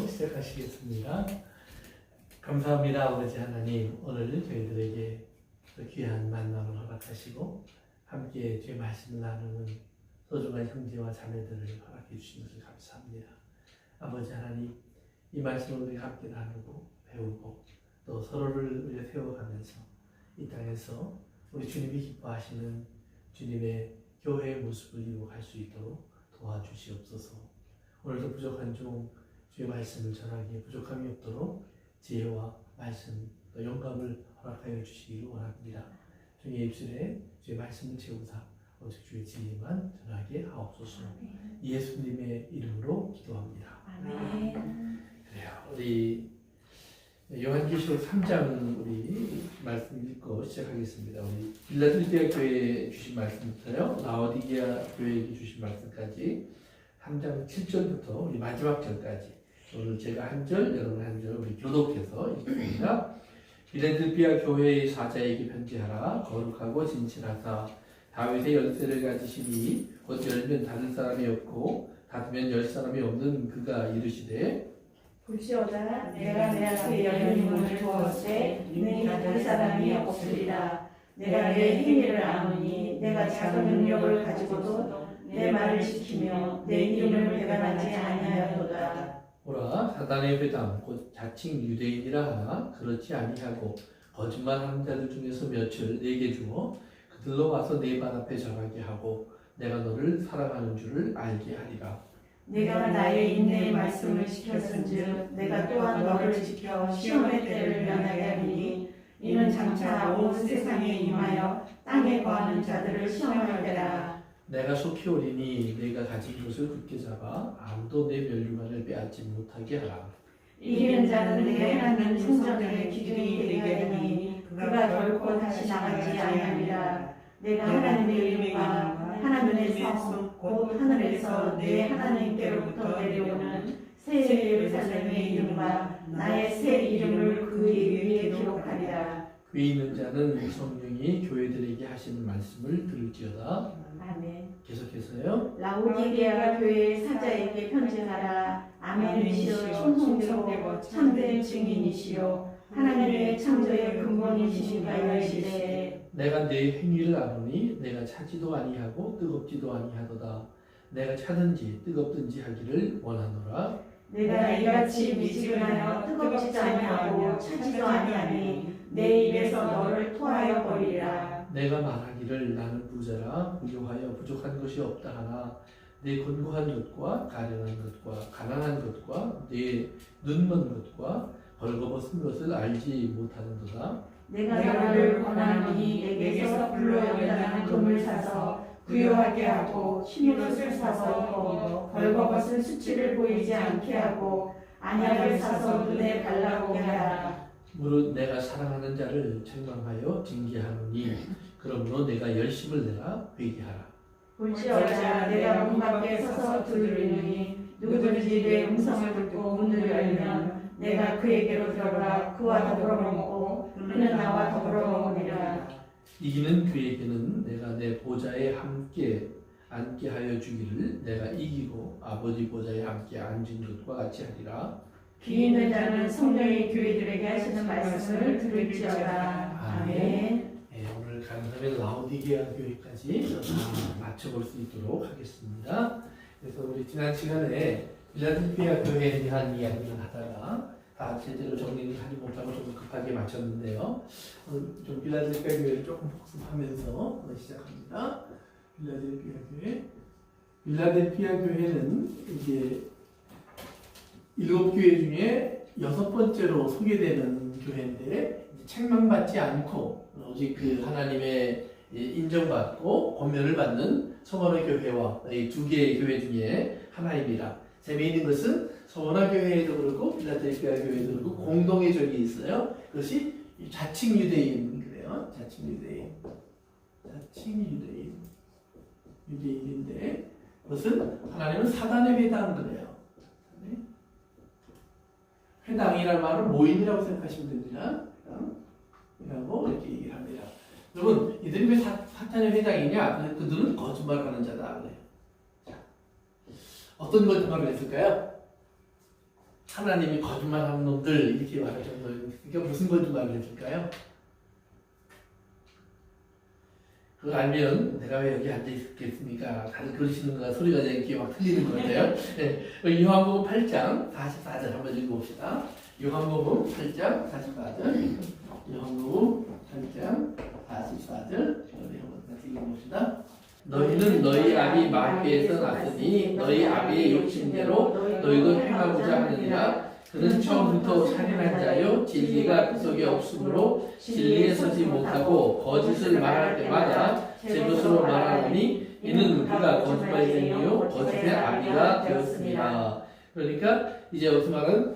시작하시겠습니다. 감사합니다, 아버지 하나님. 오늘 저희들에게 귀한 만남을 허락하시고 함께 주의 말씀을 나누는 소중한 형제와 자매들을 허락해 주신 것을 감사합니다. 아버지 하나님, 이 말씀을 우리가 함께 나누고 배우고 또 서로를 우리가 세워가면서 이 땅에서 우리 주님이 기뻐하시는 주님의 교회의 모습을 이루어갈 수 있도록 도와주시옵소서. 오늘도 부족한 중 주의 말씀을 전하기에 부족함이 없도록 지혜와 말씀 또 영감을 허락하여 주시기를 원합니다. 주의 입술에 주의 말씀을 채우사 오직 주의 진리만 전하게 하옵소서. 예수님의 이름으로 기도합니다. 아멘. 그래요. 우리 요한계시록 3장 우리 말씀 읽고 시작하겠습니다. 우리 빌라델피아 교회에 주신 말씀부터요, 라오디게아 교회에 주신 말씀까지 3장 7절부터 우리 마지막 절까지 오늘 제가 한 절, 여러분 한 절 우리 교독해서 읽습니다. 빌라델피아 교회의 사자에게 편지하라. 거룩하고 진실하사 다윗의 열쇠를 가지시니 곧 열면 닫을 사람이 없고 닫으면 열 사람이 없는 그가 이르시되 볼지어다 내가 내 앞에 열린 문을 두었으되 이는 닫을 사람이 없으리라. 내가 내 행위를 아노니 내가 작은 능력을 가지고도 내 말을 지키며 내 이름을 배반하지 아니하였도다. 보라, 사단의 회당 곧 자칭 유대인이라 하나 그렇지 아니하고 거짓말하는 자들 중에서 몇을 내게 주어 그들로 와서 내 발 앞에 절하게 하고 내가 너를 사랑하는 줄을 알게 하리라. 내가 나의 인내의 말씀을 지켰은즉 내가 또한 너를 지켜 시험의 때를 면하게 하리니 이는 장차 온 세상에 임하여 땅에 거하는 자들을 시험할 때라. 내가 속히 오리니 내가 가진 것을 굳게 잡아 아무도 내 멸류관을 빼앗지 못하게 하라. 이기는 자는 내 하나님 성전의 기둥이 되게 하니 그가 결코 다시 나가지 아니하리라. 내가 하나님의 이름과 하나님의 성 곧 하늘에서 내 하나님께로부터 내려오는 새 예루살렘의 이름과 나의 새 이름을 그 위에 기록하리라. 위에 있는 자는 성령이 교회들에게 하시는 말씀을 들을지어다. 아멘. 계속해서요. 라오디게아 교회의 사자에게 편지하라. 아멘이시오. 충성되고 참된 증인이시오. 하나님의 창조의 근본이시니까 이르시되 내가 내 행위를 아노니 내가 차지도 아니하고 뜨겁지도 아니하도다. 내가 차든지 뜨겁든지 하기를 원하노라. 내가 이같이 미지근하여 뜨겁지도 아니하고 차지도 아니하니 내 입에서 너를 토하여 버리리라. 내가 말하기를 나는 부자라 부유하여 부족한 것이 없다 하나 내 곤고한 것과 가련한 것과 가난한 것과 내 눈먼 것과 벌거벗은 것을 알지 못하는도다. 내가 너를 권하노니 내게서 불로 연단한 금을 사서 부유하게 하고 흰옷을 사서 입고 벌거벗은 수치를 보이지 않게 하고 안약을 사서 눈에 발라보게 하라. 무릇 내가 사랑하는 자를 책망하여 징계하노니 그러므로 내가 열심을 내라 회개하라. 볼지어다 내가 문 밖에 서서 두드리니 누구든지 내 음성을 듣고 문을 열면 내가 그에게로 들어가 그와 더불어 먹고 그는 나와 더불어 먹으리라. 이기는 그에게는 내가 내 보좌에 함께 앉게 하여 주기를 내가 이기고 아버지 보좌에 함께 앉은 것과 같이 하리라. 귀 있는 자는 성령의 교회들에게 하시는 말씀을 들을지어다. 아멘. 네, 오늘 강남의 라오디게아 교회까지 맞춰볼 수 있도록 하겠습니다. 그래서 우리 지난 시간에 빌라델피아 교회에 대한 이야기를 하다가 다 제대로 정리를 하지 못하고 좀 급하게 마쳤는데요. 좀 빌라델피아 교회를 조금 복습하면서 시작합니다. 빌라델피아 교회. 빌라델피아 교회는 이제 7교회 중에 6번째로 소개되는 교회인데 책망받지 않고 오직 그 하나님의 인정받고 권면을 받는 서머나 교회와 이 2개의 교회 중에 하나입니다. 재미있는 것은 서머나 교회에도 그렇고 빌라델피아 교회에도 그렇고 공동의 적이 있어요. 그것이 자칭 유대인 그래요. 자칭 유대인. 유대인인데 그것은 하나님은 사단의 회당 그래요. 회당이라는 말은 모임이라고 생각하시면 됩니다. 이라고 이렇게 얘기를 합니다. 여러분, 이들이 왜 사탄의 회당이냐? 그들은 거짓말하는 자다. 그래요. 자, 어떤 거짓말을 했을까요? 하나님이 거짓말하는 놈들 이렇게 말할 정도로 그러니까 무슨 거짓말을 해줄까요? 그걸 알면 내가 왜 여기 앉아 있겠습니까? 다들 그러시는 거가 소리가 이렇게 막 들리는 건데요. 네. 요한복음 8장 44절 한번 읽어봅시다. 요한복음 8장 44절. 요한복음 8장 44절. 우리 한번 같이 읽어봅시다. 너희는 너희 아비 마귀에서 났으니 너희 아비의 욕심대로 너희도 행하고자 하느니라. 그는 처음부터 살인한 자요 진리가 그 속에 없으므로 진리에 서지 못하고 거짓을 말할 때마다 제 것으로 말하노니 이는 그가 거짓말쟁이요 거짓의 아비가 되었습니다. 그러니까 이제 여기서 말은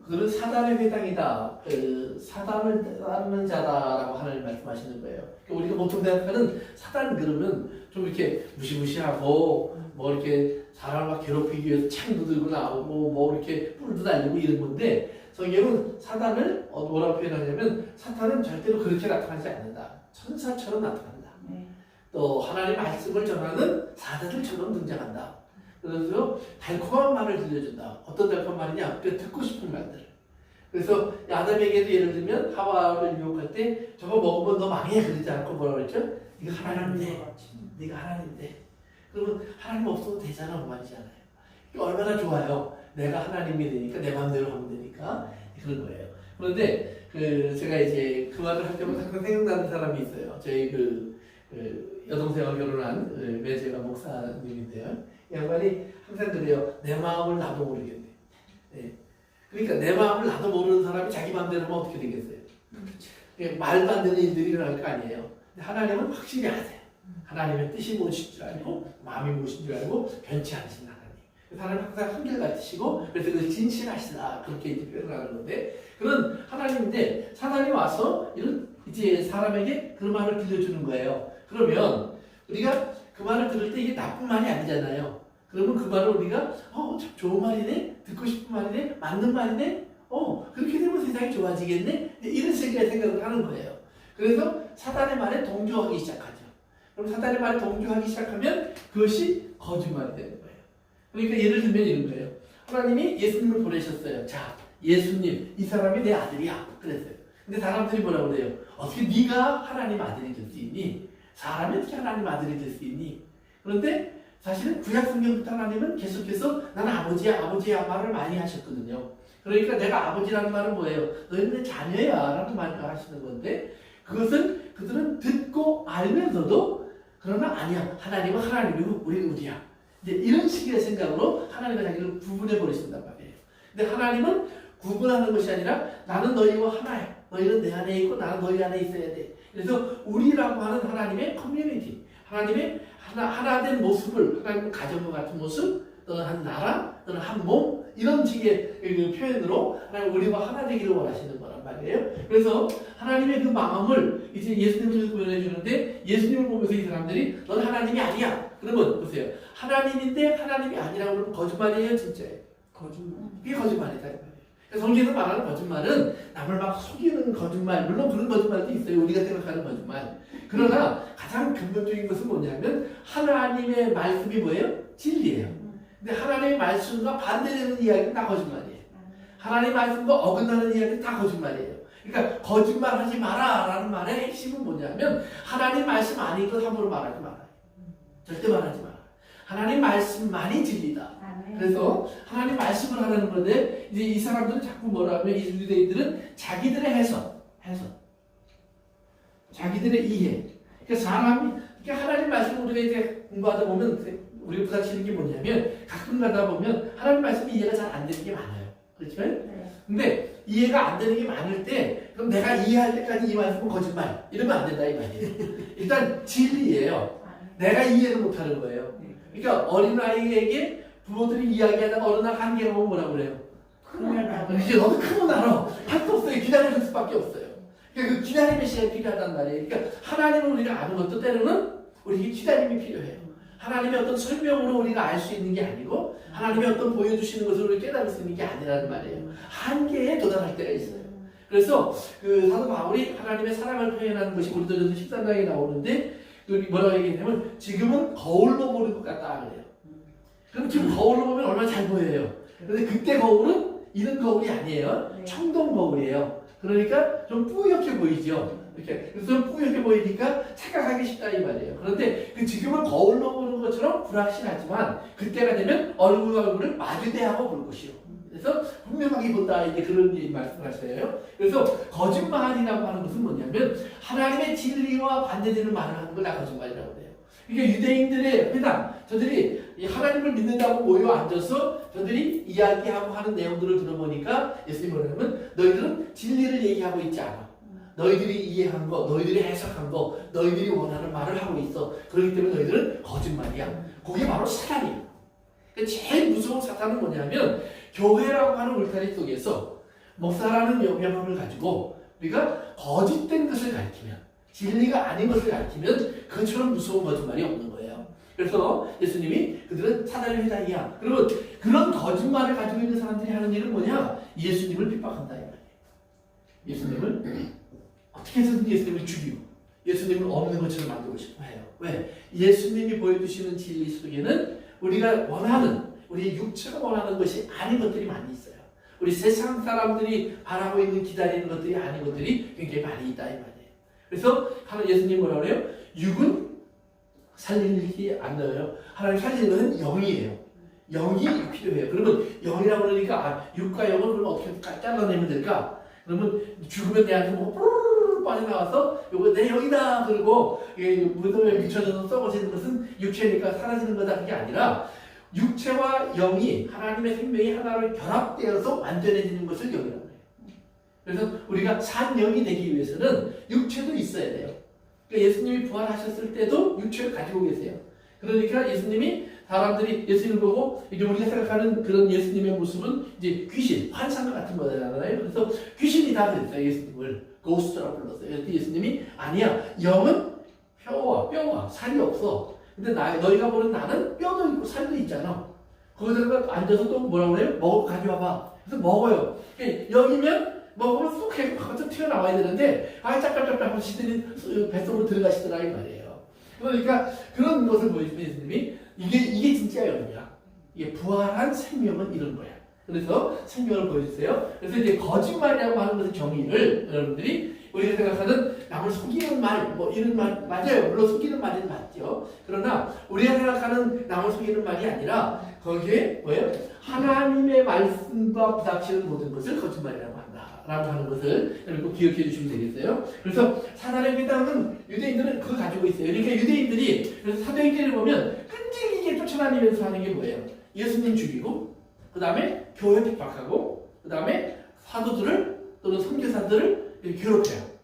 그는 사단의 회당이다. 그 사단을 따르는 자다라고 하나님 말씀하시는 거예요. 그러니까 우리가 보통 생각하는 사단 그러면 좀 이렇게 무시무시하고 뭐 이렇게 사람을 막 괴롭히기 위해서 창도 들고 나오고 뭐 이렇게 뿔도 달리고 이런 건데 성경은 사단을 뭐라고 표현하냐면 사탄은 절대로 그렇게 나타나지 않는다. 천사처럼 나타난다. 또 하나님의 말씀을 전하는 사자들처럼 등장한다. 그래서 달콤한 말을 들려준다. 어떤 달콤한 말이냐? 그 듣고 싶은 말들. 그래서 아담에게도 예를 들면 하와를 유혹할 때 저거 먹으면 너 망해 그러지 않고 뭐라고 그랬죠? 네가 하나님인데 네가 하나님인데 그러면 하나님 없어도 되잖아 그 말이잖아요. 얼마나 좋아요. 내가 하나님이 되니까 내 마음대로 하면 되니까 그런 거예요. 그런데 제가 이제 그 말을 할 때마다 항상 생각나는 사람이 있어요. 저희 여동생과 결혼한 매제가 목사님인데요. 이 양반이 항상 그래요. 내 마음을 나도 모르겠네. 네. 그러니까 내 마음을 나도 모르는 사람이 자기 마음대로 하면 어떻게 되겠어요? 말도 안 되는 일들이 일어날 거 아니에요. 근데 하나님은 확실히 아세요. 하나님의 뜻이 무엇인 줄 알고 마음이 무엇인 줄 알고 변치 않으신 하나님. 하나님 항상 한결같으시고 그래서 그 진실하시다 그렇게 이제 표현하는 건데 그런 하나님인데 사단이 와서 이런 이제 사람에게 그 말을 들려주는 거예요. 그러면 우리가 그 말을 들을 때 이게 나쁜 말이 아니잖아요. 그러면 그 말을 우리가 참 좋은 말이네, 듣고 싶은 말이네, 맞는 말이네, 그렇게 되면 세상이 좋아지겠네 이런 식의 생각을 하는 거예요. 그래서 사단의 말에 동조하기 시작하죠. 그럼 사단의 말에 동조하기 시작하면 그것이 거짓말이 되는 거예요. 그러니까 예를 들면 이런 거예요. 하나님이 예수님을 보내셨어요. 자, 예수님, 이 사람이 내 아들이야. 그랬어요. 근데 사람들이 뭐라고 그래요? 어떻게 네가 하나님 아들이 될 수 있니? 사람이 어떻게 하나님 아들이 될 수 있니? 그런데 사실은 구약 성경부터 하나님은 계속해서 나는 아버지야, 아버지야 말을 많이 하셨거든요. 그러니까 내가 아버지라는 말은 뭐예요? 너희는 내 자녀야 라는 말을 하시는 건데 그것을 그들은 듣고 알면서도 그러나 아니야. 하나님은 하나님이고 우리는 우리야. 이제 이런 식의 생각으로 하나님과 자기를 구분해 버리신단 말이에요. 근데 하나님은 구분하는 것이 아니라 나는 너희와 하나야. 너희는 내 안에 있고 나는 너희 안에 있어야 돼. 그래서 우리라고 하는 하나님의 커뮤니티, 하나님의 하나된 모습을 하나님 가정과 같은 모습, 또는 한 나라, 또는 한 몸 이런 식의 표현으로 하나님 우리와 하나 되기를 원하시는 거란 말이에요. 그래서 하나님의 그 마음을 이제 예수님을 보여주는데 예수님을 보면서 이 사람들이 넌 하나님이 아니야. 그러면 보세요. 하나님인데 하나님이 아니라고 그러면 거짓말이에요, 진짜예요? 거짓말. 이게 거짓말이다. 성경에서 말하는 거짓말은 남을 막 속이는 거짓말, 물론 그런 거짓말도 있어요. 우리가 생각하는 거짓말. 그러나 가장 근본적인 것은 뭐냐면 하나님의 말씀이 뭐예요? 진리예요. 근데 하나님의 말씀과 반대되는 이야기는 다 거짓말이에요. 하나님의 말씀과 어긋나는 이야기는 다 거짓말이에요. 그러니까 거짓말하지 마라 라는 말의 핵심은 뭐냐면 하나님 말씀 아닌 것 함부로 말하지 마라. 절대 말하지 마라. 하나님 말씀만이 진리다. 그래서 하나님 말씀을 하라는 건데 이제 이 사람들은 자꾸 뭐라 하면 이 유대인들은 자기들의 해석, 자기들의 이해. 그러니까 사람이 그러니까 하나님 말씀을 우리가 이제 공부하다 보면 우리가 부닥치는 게 뭐냐면 가끔 가다 보면 하나님 말씀이 이해가 잘 안 되는 게 많아요. 그렇죠? 네. 근데 이해가 안 되는 게 많을 때 그럼 내가 이해할 때까지 이 말씀은 거짓말 이러면 안 된다 이 말이에요. 일단 진리예요. 내가 이해를 못하는 거예요. 그러니까 어린아이에게 부모들이 이야기하다가 어느 날 한계가 오면 뭐라고 그래요? 이제 너도 크면 알아. 할수 없어요. 기다릴 수밖에 없어요. 그러니까 그 기다림의 시간이 필요하단 말이에요. 그러니까 하나님을 우리가 아는 것도 때로는 우리에게 기다림이 필요해요. 하나님의 어떤 설명으로 우리가 알 수 있는 게 아니고 하나님의 어떤 보여주시는 것으로 우리가 깨달을 수 있는 게 아니라는 말이에요. 한계에 도달할 때가 있어요. 그래서 그 사도 바울이 하나님의 사랑을 표현하는 것이 고린도전서 13장에 나오는데 뭐라고 얘기했냐면 지금은 거울로 보는 것 같다 그래요. 그럼 지금 거울로 보면 얼마나 잘 보여요. 그런데 그때 거울은 이런 거울이 아니에요. 네. 청동 거울이에요. 그러니까 좀 뿌옇게 보이죠. 이렇게 그래서 좀 뿌옇게 보이니까 착각하기 쉽다 이 말이에요. 그런데 그 지금은 거울로 보는 것처럼 불확실하지만 그때가 되면 얼굴을 마주대하고 볼 것이요. 그래서 분명하게 본다 이제 그런 말씀하셔요. 그래서 거짓말이라고 하는 것은 뭐냐면 하나님의 진리와 반대되는 말을 하는 걸 다 거짓말이라고 해요. 그러니까 유대인들의 회당, 저들이 이 하나님을 믿는다고 모여 앉아서 저들이 이야기하고 하는 내용들을 들어보니까 예수님이 뭐냐면 너희들은 진리를 얘기하고 있지 않아. 너희들이 이해한 거, 너희들이 해석한 거, 너희들이 원하는 말을 하고 있어. 그렇기 때문에 너희들은 거짓말이야. 그게 바로 사단이에요. 그러니까 제일 무서운 사탄은 뭐냐면 교회라고 하는 울타리 속에서 목사라는 영향을 가지고 우리가 거짓된 것을 가르치면, 진리가 아닌 것을 가르치면 그처럼 무서운 거짓말이 없는 거예요. 그래서 예수님이 그들은 사단의 회당이야. 그러면 그런 거짓말을 가지고 있는 사람들이 하는 일은 뭐냐? 예수님을 핍박한다 이 말이에요. 예수님을 어떻게 해서든 예수님을 죽이고 예수님을 없는 것처럼 만들고 싶어 해요. 왜? 예수님이 보여주시는 진리 속에는 우리가 원하는, 우리 육체가 원하는 것이 아닌 것들이 많이 있어요. 우리 세상 사람들이 바라고 있는, 기다리는 것들이 아닌 것들이 굉장히 많이 있다 이 말이에요. 그래서 예수님 뭐라고 그래요? 육은 살리지 않아요. 하나님 살리는 것은 영이에요. 영이 필요해요. 그러면 영이라고 그러니까 육과 영을 그럼 어떻게 잘라내면 될까? 그러면 죽으면 내한테 뭐 빠져나와서 요거 내 영이다 그러고 무덤에 묻혀져서 썩어지는 것은 육체니까 사라지는 거다 그게 아니라 육체와 영이 하나님의 생명이 하나로 결합되어서 완전해지는 것을 영이라고 해요. 그래서 우리가 산 영이 되기 위해서는 육체도 있어야 돼요. 그러니까 예수님이 부활하셨을 때도 육체를 가지고 계세요. 그러니까 예수님이 사람들이 예수님을 보고 이제 우리가 생각하는 그런 예수님의 모습은 이제 귀신, 환상 같은 거잖아요. 그래서 귀신이다 그랬어요. 예수님을 고스트라고 불렀어요. 그래서 예수님이 아니야. 영은 뼈와 살이 없어. 근데 너희가 보는 나는 뼈도 있고 살도 있잖아. 거기다가 앉아서 또 뭐라고 그래요? 먹어 가져와봐. 그래서 먹어요. 영이면 먹으면 쏙 해서 바깥으로 튀어나와야 되는데 짭짭짭짭 하시더니 뱃속으로 들어가시더라 이 말이에요. 그러니까 그런 것을 보여주는 예수님이 이게 진짜 영이야. 이게 부활한 생명은 이런 거야. 그래서 생명을 보여주세요. 그래서 이제 거짓말이라고 하는 것의 정의를 여러분들이 우리가 생각하는 남을 속이는 말, 뭐 이런 말 맞아요. 물론 속이는 말은 맞죠. 그러나 우리가 생각하는 남을 속이는 말이 아니라 거기에 뭐예요? 하나님의 말씀과 부닥치는 모든 것을 거짓말이라고 한다라고 하는 것을 여러분 기억해 주시면 되겠어요. 그래서 사단의 회당은 유대인들은 그거 가지고 있어요. 그러니까 유대인들이 그래서 사도행전을 보면 끈질기게 쫓아다니면서 하는 게 뭐예요? 예수님 죽이고 그 다음에 교회 핍박하고 그 다음에 사도들을 또는 선교사들을 괴롭혀요.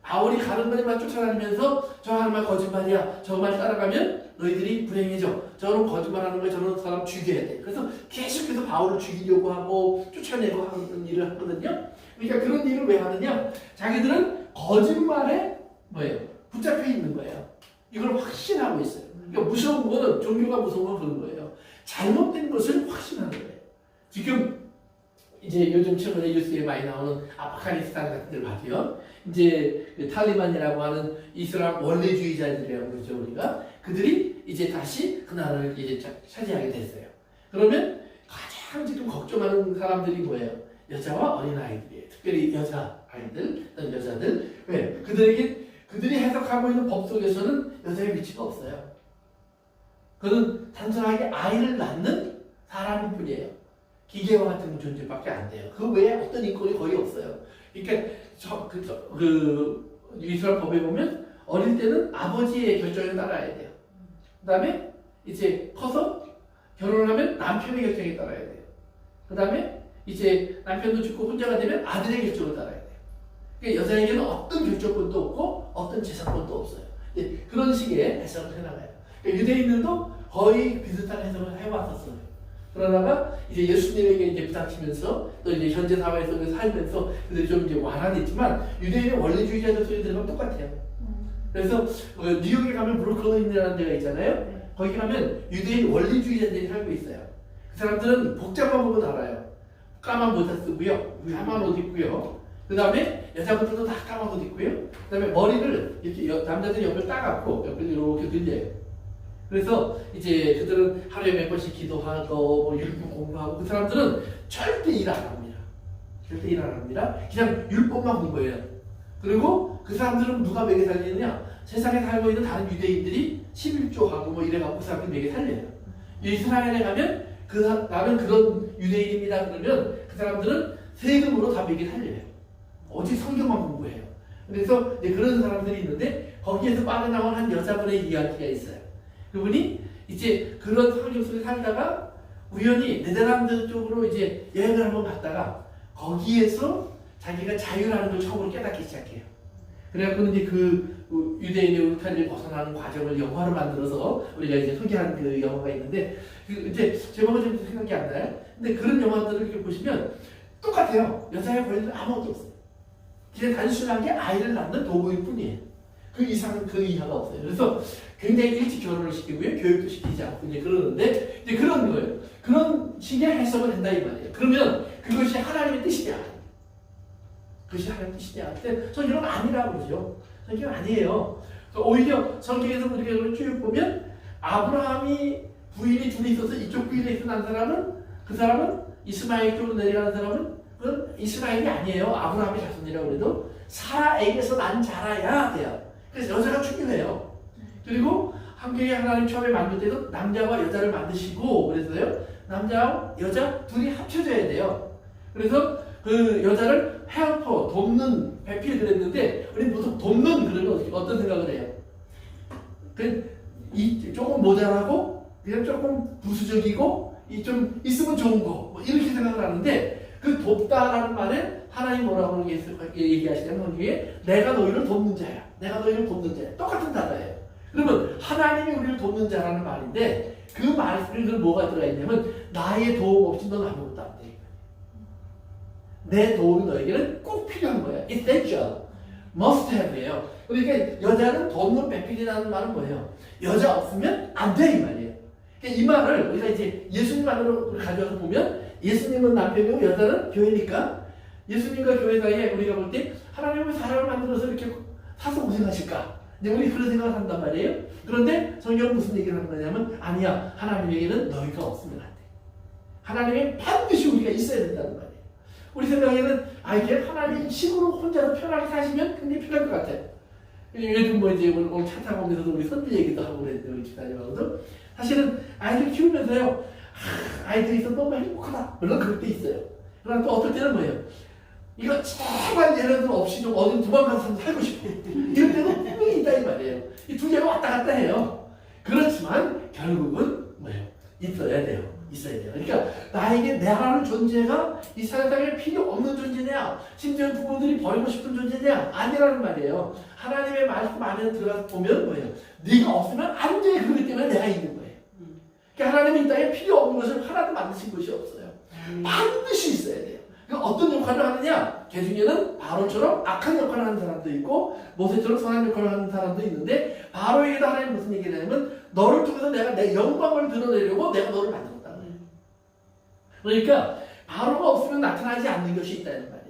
바울이 가는 데만 쫓아다니면서 저 하는 말 거짓말이야. 저 말 따라가면 너희들이 불행해져. 저는 거짓말하는 거야. 저는 사람 죽여야 돼. 그래서 계속해서 바울을 죽이려고 하고 쫓아내고 하는 일을 하거든요. 그러니까 그런 일을 왜 하느냐? 자기들은 거짓말에 뭐예요? 붙잡혀 있는 거예요. 이걸 확신하고 있어요. 그러니까 무서운 거는 종교가 무서운 건 그런 거예요. 잘못된 것을 확신하는 거예요. 지금 이제 요즘 최근에 뉴스에 많이 나오는 아프가니스탄 같은 데를 봐도요. 이제 그 탈리반이라고 하는 이슬람 원리주의자들이라고 그러죠 우리가. 그들이 이제 다시 그 나라를 이제 차지하게 됐어요. 그러면 가장 지금 걱정하는 사람들이 뭐예요? 여자와 어린 아이들이에요. 특별히 여자 아이들, 어떤 여자들. 왜? 그들이 해석하고 있는 법 속에서는 여자의 위치가 없어요. 그는 단순하게 아이를 낳는 사람일 뿐이에요. 기계와 같은 존재밖에 안 돼요. 그 외에 어떤 인권이 거의 없어요. 그러니까 이스라엘 법에 보면 어릴 때는 아버지의 결정에 따라야 돼요. 그 다음에 이제 커서 결혼하면 남편의 결정에 따라야 돼요. 그 다음에 이제 남편도 죽고 혼자가 되면 아들의 결정을 따라야 돼요. 그러니까 여자에게는 어떤 결정권도 없고 어떤 재산권도 없어요. 그런 식의 해석을 해나가요. 그러니까 유대인들도 거의 비슷한 해석을 해왔었어요. 그러다가 이제 예수님에게 이제 부닥치면서 또 이제 현재 사회 속에서 살면서 그들이 좀 이제 완화됐지만 유대인의 원리주의자들 속에 들어가면 똑같아요. 그래서 뉴욕에 가면 브루클린이라는 데가 있잖아요. 거기 가면 유대인 원리주의자들이 살고 있어요. 그 사람들은 복장만 보면 알아요. 까만 모자 쓰고요, 까만 옷 입고요. 그 다음에 여자분들도 다 까만 옷 입고요. 그 다음에 머리를 이렇게 남자들이 옆을 따갖고 옆을 이렇게 들려요. 그래서 이제 그들은 하루에 몇 번씩 기도하고 뭐 율법 공부하고 그 사람들은 절대 일 안 합니다. 절대 일 안 합니다. 그냥 율법만 공부해요. 그리고 그 사람들은 누가 먹여 살리느냐? 세상에 살고 있는 다른 유대인들이 11조하고 뭐 이래갖고 그 사람들이 먹여 살려요. 이스라엘에 가면 나는 그런 유대인입니다. 그러면 그 사람들은 세금으로 다 먹여 살려요. 오직 성경만 공부해요. 그래서 이제 그런 사람들이 있는데 거기에서 빠져나온 한 여자분의 이야기가 있어요. 그분이 이제 그런 환경 속에 살다가 우연히 네덜란드 쪽으로 이제 여행을 한번 갔다가 거기에서 자기가 자유라는 걸 처음으로 깨닫기 시작해요. 그래갖고 이제 그 유대인의 울타리를 벗어나는 과정을 영화로 만들어서 우리가 이제 소개한 그 영화가 있는데 그 이제 제목은 좀 생각이 안 나요. 근데 그런 영화들을 이렇게 보시면 똑같아요. 여자의 권리는 아무것도 없어요. 그냥 단순하게 아이를 낳는 도구일 뿐이에요. 그 이상 그 이하가 없어요. 그래서 굉장히 일찍 결혼을 시키고요, 교육도 시키지 않고 이제 그러는데 이제 그런 거예요. 그런 식의 해석을 한다 이 말이에요. 그러면 그것이 하나님의 뜻이냐? 그것이 하나님의 뜻이냐? 근데 성경은 아니라고 그러죠. 성경은 아니에요. 오히려 성경에서 우리가 이걸 쭉 보면 아브라함이 부인이 둘이 있어서 이쪽 부인에 있어 난 사람은 그 사람은 이스마엘 쪽으로 내려가는 사람은 그건 이스라엘이 아니에요. 아브라함의 자손이라고 해도 사라에게서 난 자라야 돼요. 그래서 여자가 중요해요. 그리고 한국에 하나님 처음에 만들 때도 남자와 여자를 만드시고 그래서요. 남자와 여자 둘이 합쳐져야 돼요. 그래서 그 여자를 헬퍼, 돕는 배필 그랬는데 우리 보통 돕는 그러면 어떤 생각을 해요? 조금 모자라고 그냥 조금 부수적이고 좀 있으면 좋은 거 뭐 이렇게 생각을 하는데 그 돕다라는 말에 하나님 뭐라고 얘기하시냐면 성경에 내가 너희를 돕는 자야. 내가 너희를 돕는 자야. 똑같은 단어예요. 그러면 하나님이 우리를 돕는 자라는 말인데 그 말을 뭐가 들어가 있냐면 나의 도움 없이 넌 아무것도 안 돼. 내 도움이 너에게는 꼭 필요한 거야. It's essential. Must have예요. 그러니까 여자는 돕는 배필이라는 말은 뭐예요? 여자 없으면 안 돼 이 말이에요. 그러니까 이 말을 우리가 이제 예수님 안으로 가져와서 보면 예수님은 남편이고 여자는 교회니까 예수님과 교회 사이에 우리가 볼 때 하나님은 사람을 만들어서 이렇게 사서 고생하실까? 이제 우리 그런 생각을 한단 말이에요. 그런데 성경은 무슨 얘기를 하는 거냐면 아니야. 하나님에게는 너희가 없으면 안 돼. 하나님이 반드시 우리가 있어야 된다는 말이에요. 우리 생각에는 이게 하나님 식으로 혼자서 편하게 사시면 굉장히 편할 것 같아요. 요즘 뭐 이제 오늘 차 타고 오면서도 우리 손들 얘기도 하고 그랬는데 우리 집사님하고도 사실은 아이들 키우면서요. 아이들이 있어서 너무 행복하다. 물론 그럴 때 있어요. 그러나 또 어떨 때는 뭐예요? 이거 제발 얘네들 없이 좀 어디 도망가서 살고 싶어. 이럴 때도 분명히 있다 이 말이에요. 이 두 개가 왔다 갔다 해요. 그렇지만 결국은 뭐예요? 있어야 돼요. 있어야 돼요. 그러니까 나에게 내라는 존재가 이 세상에 필요 없는 존재냐? 심지어 부모들이 버리고 싶은 존재냐? 아니라는 말이에요. 하나님의 말씀 안에 들어가서 보면 뭐예요? 네가 없으면 안 돼. 그렇기 때문에 내가 있는 거예요. 그러니까 하나님이 이 땅에 필요 없는 것을 하나도 만드신 것이 없어요. 반드시 있어야 돼요. 그러니까 어떤 역할을 하느냐? 그 중에는 바로처럼 악한 역할을 하는 사람도 있고 모세처럼 선한 역할을 하는 사람도 있는데 바로에게도 하나님 무슨 얘기를 하냐면 너를 통해서 내가 내 영광을 드러내려고 내가 너를 만들었다는 거예요. 그러니까 바로가 없으면 나타나지 않는 것이 있다는 말이에요.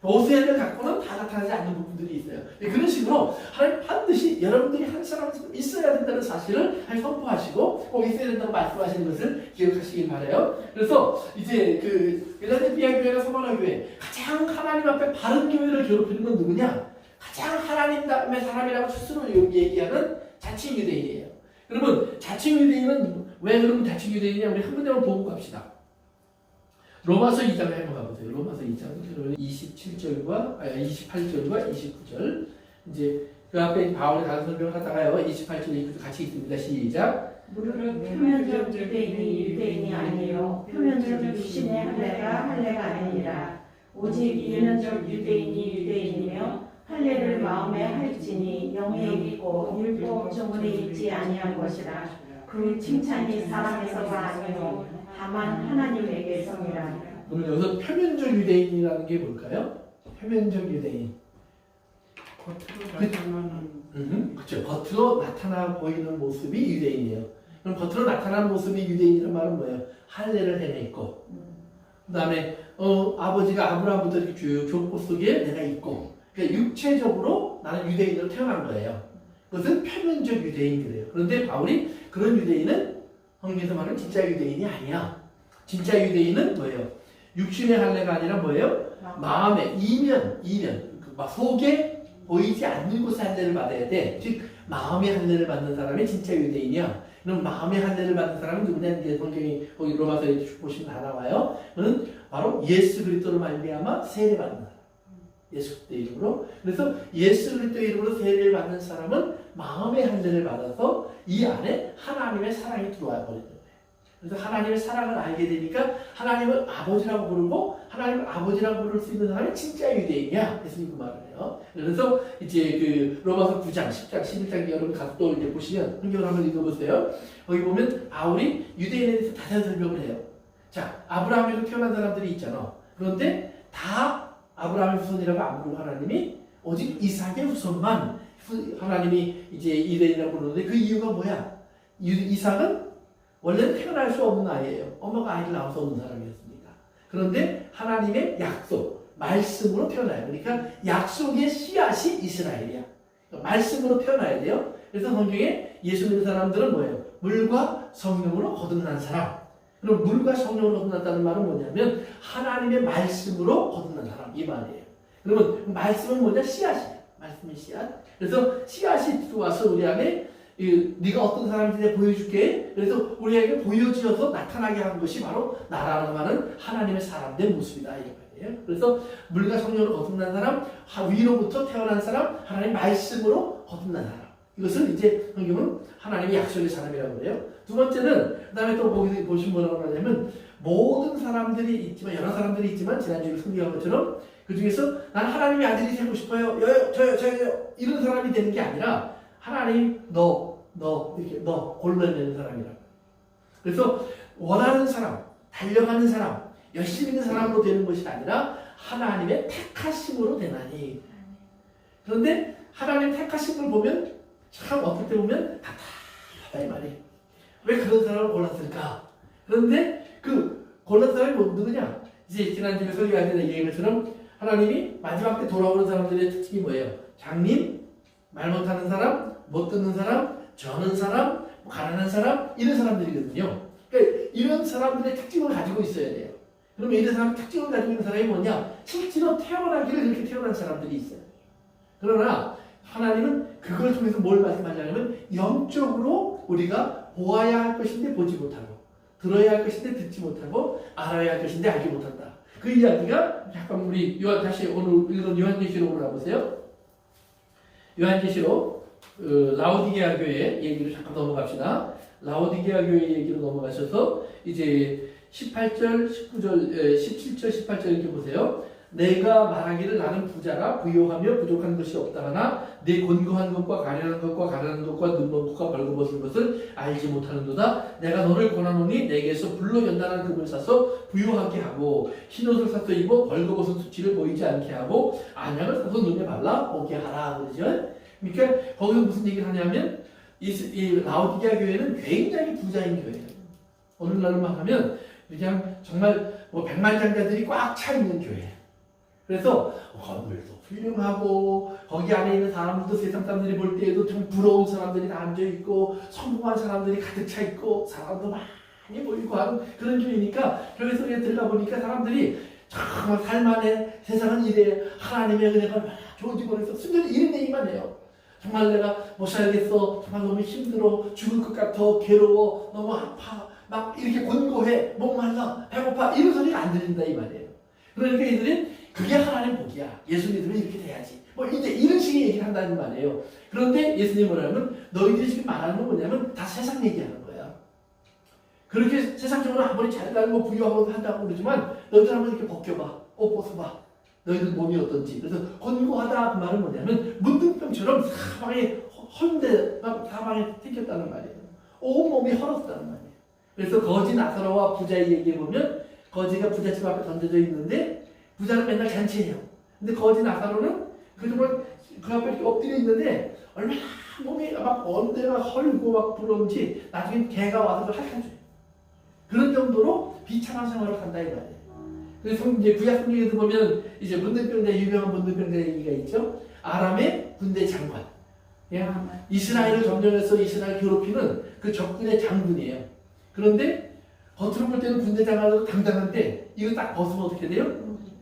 모세를 갖고는 다 나타나지 않는 부분들이 있어요. 그런 식으로 하나님 반드시 여러분들이 한 사람씩 있어야 된다는 사실을 선포하시고 꼭 있어야 된다고 말씀하시는 것을 기억하시길 바라요. 그래서 이제 그 필라델피아 교회나 서머나 교회 가장 하나님 앞에 바른 교회를 괴롭히는 건 누구냐? 가장 하나님의 사람이라고 스스로 얘기하는 자칭 유대인이에요. 그러면 자칭 유대인은 왜 그러면 자칭 유대인이냐? 우리 한 군데만 보고 갑시다. 로마서 2장을 한번 가보세요. 로마서 2장 28절과 29절 이제 그 앞에 바울이 다른 설명을 하다가요 28절 29절 같이 있습니다. 시작. 무릇 표면적 유대인이 아니요 표면적 육신의 할례가 아니니라. 오직 이면적 유대인이 유대인이며 할례를 마음에 할지니 영에 있고 율법 조문에 있지 아니한 것이라. 그 칭찬이 사람에서가 아니요 다만 하나님에게서니라. 그러면 여기서 표면적 유대인이라는 게 뭘까요? 표면적 유대인. 겉으로 나타나는. 그렇죠. 겉으로 나타나 보이는 모습이 유대인이에요. 그럼 겉으로 나타나는 모습이 유대인이란 말은 뭐예요? 할례를 해냈고, 그다음에 아버지가 아브라함부터 이렇게 쭉 족보 속에 내가 있고, 그러니까 육체적으로 나는 유대인으로 태어난 거예요. 그것은 표면적 유대인이래요. 그런데 바울이 그런 유대인은 성경에서 말하는 진짜 유대인이 아니야. 진짜 유대인은 뭐예요? 육신의 할례가 아니라 뭐예요? 마음의 이면 막 속에 보이지 않는 곳의 할례를 받아야 돼. 즉 마음의 할례를 받는 사람이 진짜 유대인이야. 그럼 마음의 할례를 받는 사람은 누구냐? 이제 성경이 거기 로마서에 보시면 다 나와요. 그는 바로 예수 그리스도로 말미암아 세례 받는 사람. 예수 그리스도의 이름으로. 그래서 예수 그리스도의 이름으로 세례를 받는 사람은 마음의 할례를 받아서 이 안에 하나님의 사랑이 들어와 버리는 거예요. 그래서 하나님의 사랑을 알게 되니까 하나님을 아버지라고 부르고 하나님을 아버지라고 부를 수 있는 사람이 진짜 유대인이야. 예수님 그 말을 해요. 그래서 이제 그 로마서 9장, 10장, 11장 여러분 가서 또 이제 보시면 성경을 한번 읽어보세요. 거기 보면 바울이 유대인에 대해서 자세한 설명을 해요. 자, 아브라함에서 태어난 사람들이 있잖아. 그런데 다 아브라함의 후손이라고 안 부르고 하나님이 오직 이삭의 후손만 하나님이 이제 유대인이라고 부르는데 그 이유가 뭐야? 이삭은 원래는 태어날 수 없는 아이예요. 엄마가 아이를 낳아서 없는 사람이었습니다. 그런데 하나님의 약속, 말씀으로 태어나요. 그러니까 약속의 씨앗이 이스라엘이야. 말씀으로 태어나야 돼요. 그래서 성경에 예수 믿는 사람들은 뭐예요? 물과 성령으로 거듭난 사람. 그럼 물과 성령으로 거듭났다는 말은 뭐냐면 하나님의 말씀으로 거듭난 사람 이 말이에요. 그러면 말씀은 뭐냐? 씨앗이에요. 말씀의 씨앗. 그래서 씨앗이 들어와서 우리 안에 네가 어떤 사람인지 내가 보여줄게. 그래서 우리에게 보여지어서 나타나게 한 것이 바로 나라는 말은 하나님의 사람된 모습이다 이 말이에요. 그래서 물과 성령으로 거듭난 사람, 위로부터 태어난 사람, 하나님의 말씀으로 거듭난 사람. 이것을 이제 성경은 하나님의 약속의 사람이라고 그래요. 두 번째는 그 다음에 또 거기서 보시면 뭐라고 하냐면 모든 사람들이 있지만 여러 사람들이 있지만 지난주에 소개한 것처럼 그 중에서 난 하나님의 아들이 되고 싶어요. 저요 이런 사람이 되는 게 아니라 하나님 너 골라내는 사람이라고. 그래서 원하는 사람, 달려가는 사람, 열심히 있는 사람으로 되는 것이 아니라 하나님의 택하심으로 되나니. 그런데 하나님의 택하심을 보면 참 어떨 때 보면 답답하다 이 말이에요. 왜 그런 사람을 골랐을까? 그런데 그 골랐 사람이 누구냐? 이제 지난주에 설교할 때 얘기한 것처럼 하나님이 마지막 때 돌아오는 사람들의 특징이 뭐예요? 장님, 말 못하는 사람, 못 듣는 사람, 저는 사람, 가난한 사람 이런 사람들이거든요. 그러니까 이런 사람들의 특징을 가지고 있어야 돼요. 그러면 이런 사람 특징을 가지고 있는 사람이 뭐냐? 실제로 태어나기를 그렇게 태어난 사람들이 있어요. 그러나 하나님은 그걸 통해서 뭘 말씀하냐면 영적으로 우리가 보아야 할 것인데 보지 못하고 들어야 할 것인데 듣지 못하고 알아야 할 것인데 알지 못한다. 그 이야기가 잠깐 우리 다시 오늘 읽은 요한계시록으로 가보세요. 요한계시록 라오디게아 교회 얘기를 잠깐 넘어갑시다. 라오디게아 교회 얘기로 넘어가셔서 이제 18절, 19절, 17절, 18절 이렇게 보세요. 내가 말하기를 나는 부자라 부요하며 부족한 것이 없다 하나 내 곤고한 것과 가련한 것과 눈먼 것과 벌거벗은 것을 알지 못하는도다. 내가 너를 권하노니 내게서 불로 연단한 금을 사서 부요하게 하고 흰옷을 사서 입어 벌거벗은 수치를 보이지 않게 하고 안약을 사서 눈에 발라 보게 하라. 그러죠? 그러니까 거기서 무슨 얘기를 하냐면 이 라오디게아 교회는 굉장히 부자인 교회예요. 오늘날만 하면 그냥 정말 뭐 백만장자들이 꽉 차 있는 교회예요. 그래서 건물도 훌륭하고 거기 안에 있는 사람들도 세상 사람들이 볼 때에도 좀 부러운 사람들이 다 앉아있고 성공한 사람들이 가득 차 있고 사람도 많이 모이고 하는 그런 교회니까 교회 속에 들어가 보니까 사람들이 정말 살만해, 세상은 이래, 하나님의 은혜가 좋은지 모르겠어, 순전히 이런 얘기만 해요. 정말 내가 못 살겠어, 정말 너무 힘들어, 죽을 것 같아, 괴로워, 너무 아파, 막 이렇게 곤고해, 목말라, 배고파 이런 소리가 안 들린다 이 말이에요. 그러니까 이들은 그게 하나님 복이야. 예수 믿으면 이렇게 돼야지. 뭐 이제 이런 식의 얘기를 한다는 말이에요. 그런데 예수님이 뭐냐면 너희들이 지금 말하는 건 뭐냐면 다 세상 얘기하는 거야. 그렇게 세상적으로 아무리 잘나고 부유하고 한다고 그러지만 너희들 한번 이렇게 벗겨봐. 옷 벗어봐. 너희들 몸이 어떤지. 그래서 곤고하다 그 말은 뭐냐면 문둥병처럼 사방에 헐데 사방에 튀겼다는 말이에요. 온몸이 헐었다는 말이에요. 그래서 거지 나사로와 부자의 얘기에 보면 거지가 부잣집 앞에 던져져 있는데 부자는 맨날 잔치해요. 근데 거지 나사로는 그 앞에 이렇게 엎드려 있는데 얼마나 몸이 막 언제나 헐고 막 부러운지 나중에 개가 와서 그걸 핥아줘요. 그런 정도로 비참한 생활을 산다 이 말이에요. 그래서 이제 구약 성경에도 보면 이제 문둥병자 유명한 문둥병자 얘기가 있죠. 아람의 군대 장관. 이스라엘을 점령해서 이스라엘 괴롭히는 그 적군의 장군이에요. 그런데 겉으로 볼 때는 군대 장관으로 당당한데 이거 딱 벗으면 어떻게 돼요?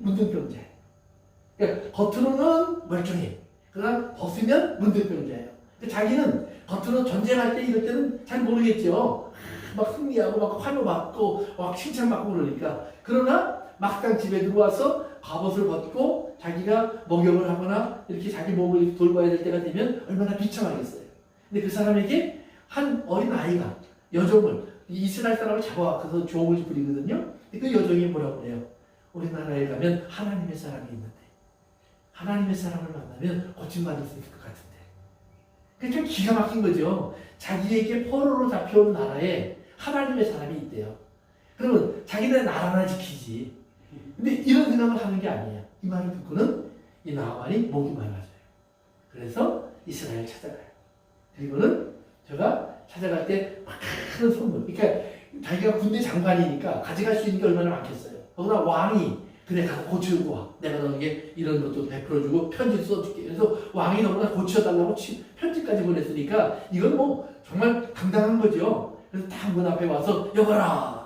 문둥병자예요. 그러니까 겉으로는 멀쩡해. 그러나 벗으면 문둥병자예요. 그러니까 자기는 겉으로 전쟁할 때 이럴 때는 잘 모르겠죠. 막 승리하고 막 환호 받고 막 칭찬받고 그러니까. 그러나 막상 집에 들어와서 갑옷을 벗고 자기가 목욕을 하거나 이렇게 자기 몸을 돌봐야 될 때가 되면 얼마나 비참하겠어요. 근데 그 사람에게 한 어린 아이가 여종을 이스라엘 사람을 잡아와서 종을 부리거든요. 그 여종이 뭐라고 해요? 우리나라에 가면 하나님의 사람이 있는데 하나님의 사람을 만나면 고침받을 수 있을 것 같은데. 그게 참 기가 막힌 거죠. 자기에게 포로로 잡혀온 나라에 하나님의 사람이 있대요. 그러면 자기네 나라나 지키지. 근데 이런 생각을 하는 게 아니에요. 이 말을 듣고는 이 나만이 목이 말라져요. 그래서 이스라엘 찾아가요. 그리고는 제가 찾아갈 때 많은 선물. 그러니까 자기가 군대 장관이니까 가져갈 수 있는 게 얼마나 많겠어요. 그러나 왕이 그래 가서 고쳐주고 와. 내가 너에게 이런 것도 베풀어주고 편지 써줄게. 그래서 왕이 너무나 고쳐달라고 편지까지 보냈으니까 이건 뭐 정말 당당한 거죠. 그래서 딱 문 앞에 와서 여봐라.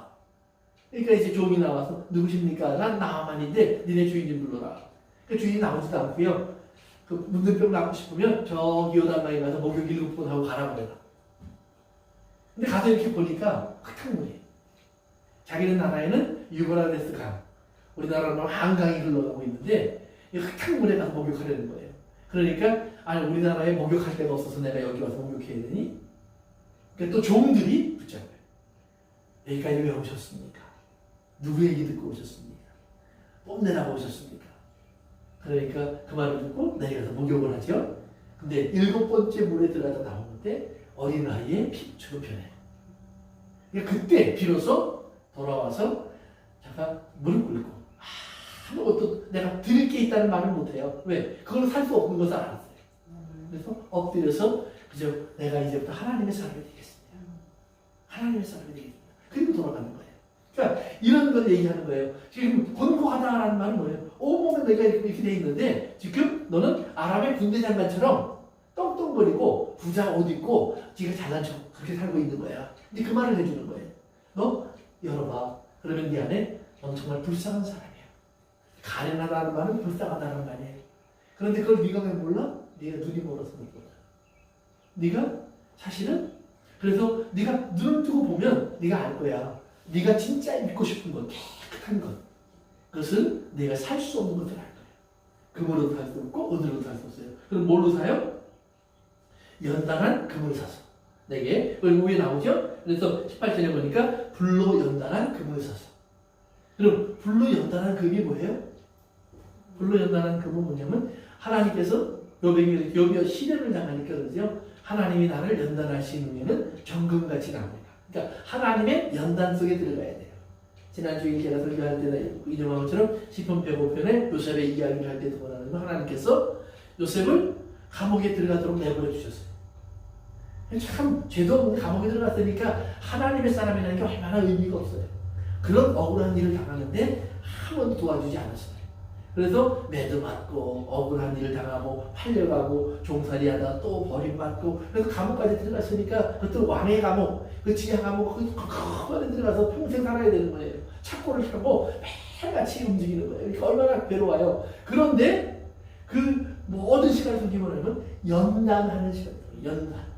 그러니까 이제 종이 나와서 누구십니까? 난 나만인데 니네 주인 좀 불러라. 그 주인이 나오지도 않고요. 그 문둥병 낳고 싶으면 저기 요단강에 가서 목욕 7번 하고 가라고 그래라. 근데 가서 이렇게 보니까 흙탕물이에요. 자기네 나라에는 유브라데스 강, 우리나라는 한강이 흘러가고 있는데 이 흙탕물에 가서 목욕하려는 거예요. 그러니까 아니 우리나라에 목욕할 데가 없어서 내가 여기 와서 목욕해야 되니? 그러니까 또 종들이 붙잡아요. 여기까지 왜 오셨습니까? 누구 얘기 듣고 오셨습니까? 뽐내라고 오셨습니까? 그러니까 그 말을 듣고 내려가서 목욕을 하죠. 근데 7번째 물에 들어가서 나오는데 어린아이의 피부처럼 변해요. 그러니까 그때 비로소 돌아와서 잠깐 무릎 꿇고 아무것도 내가 드릴 게 있다는 말을 못해요. 왜? 그걸 살 수 없는 것을 알았어요. 그래서 엎드려서 그저 내가 이제부터 하나님의 사람이 되겠습니다. 하나님의 사람이 되겠습니다. 그리고 돌아가는 거예요. 그러니까 이런 걸 얘기하는 거예요. 지금 권고하다라는 말은 뭐예요? 온몸에 내가 이렇게 돼 있는데 지금 너는 아람의 군대 장관처럼 떵떵거리고 부자 옷 입고 지가 잘난 척 그렇게 살고 있는 거야. 근데 그 말을 해주는 거예요. 너 열어봐. 그러면 네 안에 넌 정말 불쌍한 사람이야. 가련하다는 말은 불쌍하다는 말이에요. 그런데 그걸 네가 왜 몰라? 네가 눈이 멀어서 못 보다. 네가 사실은 그래서 네가 눈을 뜨고 보면 네가 알 거야. 네가 진짜 믿고 싶은 것, 깨끗한 것, 그것은 내가 살 수 없는 것을 알 거야. 금으로도 살 수 없고 은으로도 살 수 없어요. 그럼 뭘로 사요? 연단한 금을 사서 내게 위에 나오죠? 그래서 18절에 보니까 불로 연단한 금을 사서. 그럼 불로 연단한 금이 뭐예요? 불로 연단한 금은 뭐냐면 하나님께서 요비가 시련을 당하니까 그러죠. 하나님이 나를 연단하시는 정금같이 나옵니다. 그러니까 하나님의 연단 속에 들어가야 돼요. 지난주에 제가 설교할 때 이름한 것처럼 시편 105편에 요셉의 이야기를 할 때도 보라는 하나님께서 요셉을 감옥에 들어가도록 내버려 주셨어요. 참 죄도 없는 감옥에 들어갔으니까 하나님의 사람이라는 게 얼마나 의미가 없어요. 그런 억울한 일을 당하는데 한 번도 도와주지 않았어요. 그래서 매도 맞고 억울한 일을 당하고 팔려가고 종살이하다 또 버림받고 그래서 감옥까지 들어갔으니까 그것도 왕의 감옥, 그 지하 감옥 그 안에 들어가서 평생 살아야 되는 거예요. 착고를 하고 매일같이 움직이는 거예요. 그러니까 얼마나 괴로워요. 그런데 그 모든 시간을 속이면 연단하는 시간이에요. 연단.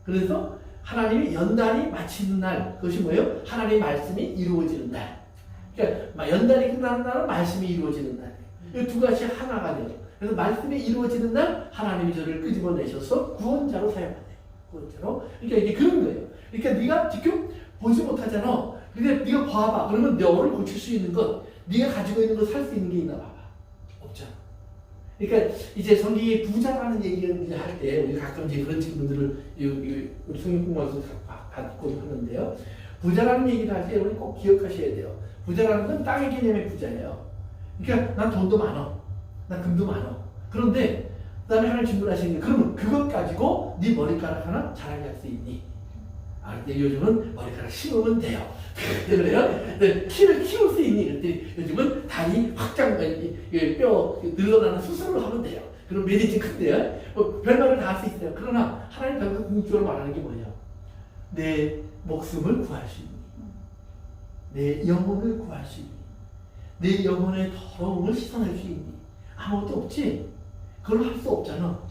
그래서 하나님이 연단이 마치는 날, 그것이 뭐예요? 하나님의 말씀이 이루어지는 날. 그러니까 연단이 끝나는 날은 말씀이 이루어지는 날. 이 두 가지 하나가 돼요. 그래서 말씀이 이루어지는 날 하나님이 저를 끄집어내셔서 구원자로 사용하네요. 구원자로. 그러니까 이게 그런 거예요. 그러니까 네가 지금 보지 못하잖아. 근데 네가 봐봐. 그러면 너를 고칠 수 있는 것, 네가 가지고 있는 것 살 수 있는 게 있나 봐봐. 없잖아. 그러니까 이제 성경에 부자라는 얘기를 할 때 우리 가끔 이제 그런 친구들을 우리 성경 공부하면서 받고 하는데요. 부자라는 얘기를 할 때 우리 꼭 기억하셔야 돼요. 부자라는 건 땅의 개념의 부자예요. 그러니까 난 돈도 많아. 난 금도 많아. 그런데 그다음에 하나님 질문하시는 게 그러면 그것 가지고 네 머리카락 하나 자라게 할 수 있니? 아, 근데 요즘은 머리카락 심으면 돼요. 그래요? 키를 키울 수 있니? 그랬더니 요즘은 다리 확장, 뼈 늘어나는 수술을 하면 돼요. 그럼 메리트 큰데요? 별말을 다 할 수 있어요. 그러나 하나님 결국 궁극적으로 말하는 게 뭐냐? 내 목숨을 구할 수 있니? 내 영혼을 구할 수 있니? 내 영혼의 더러움을 씻어낼 수 있니? 아무것도 없지? 그걸 할 수 없잖아.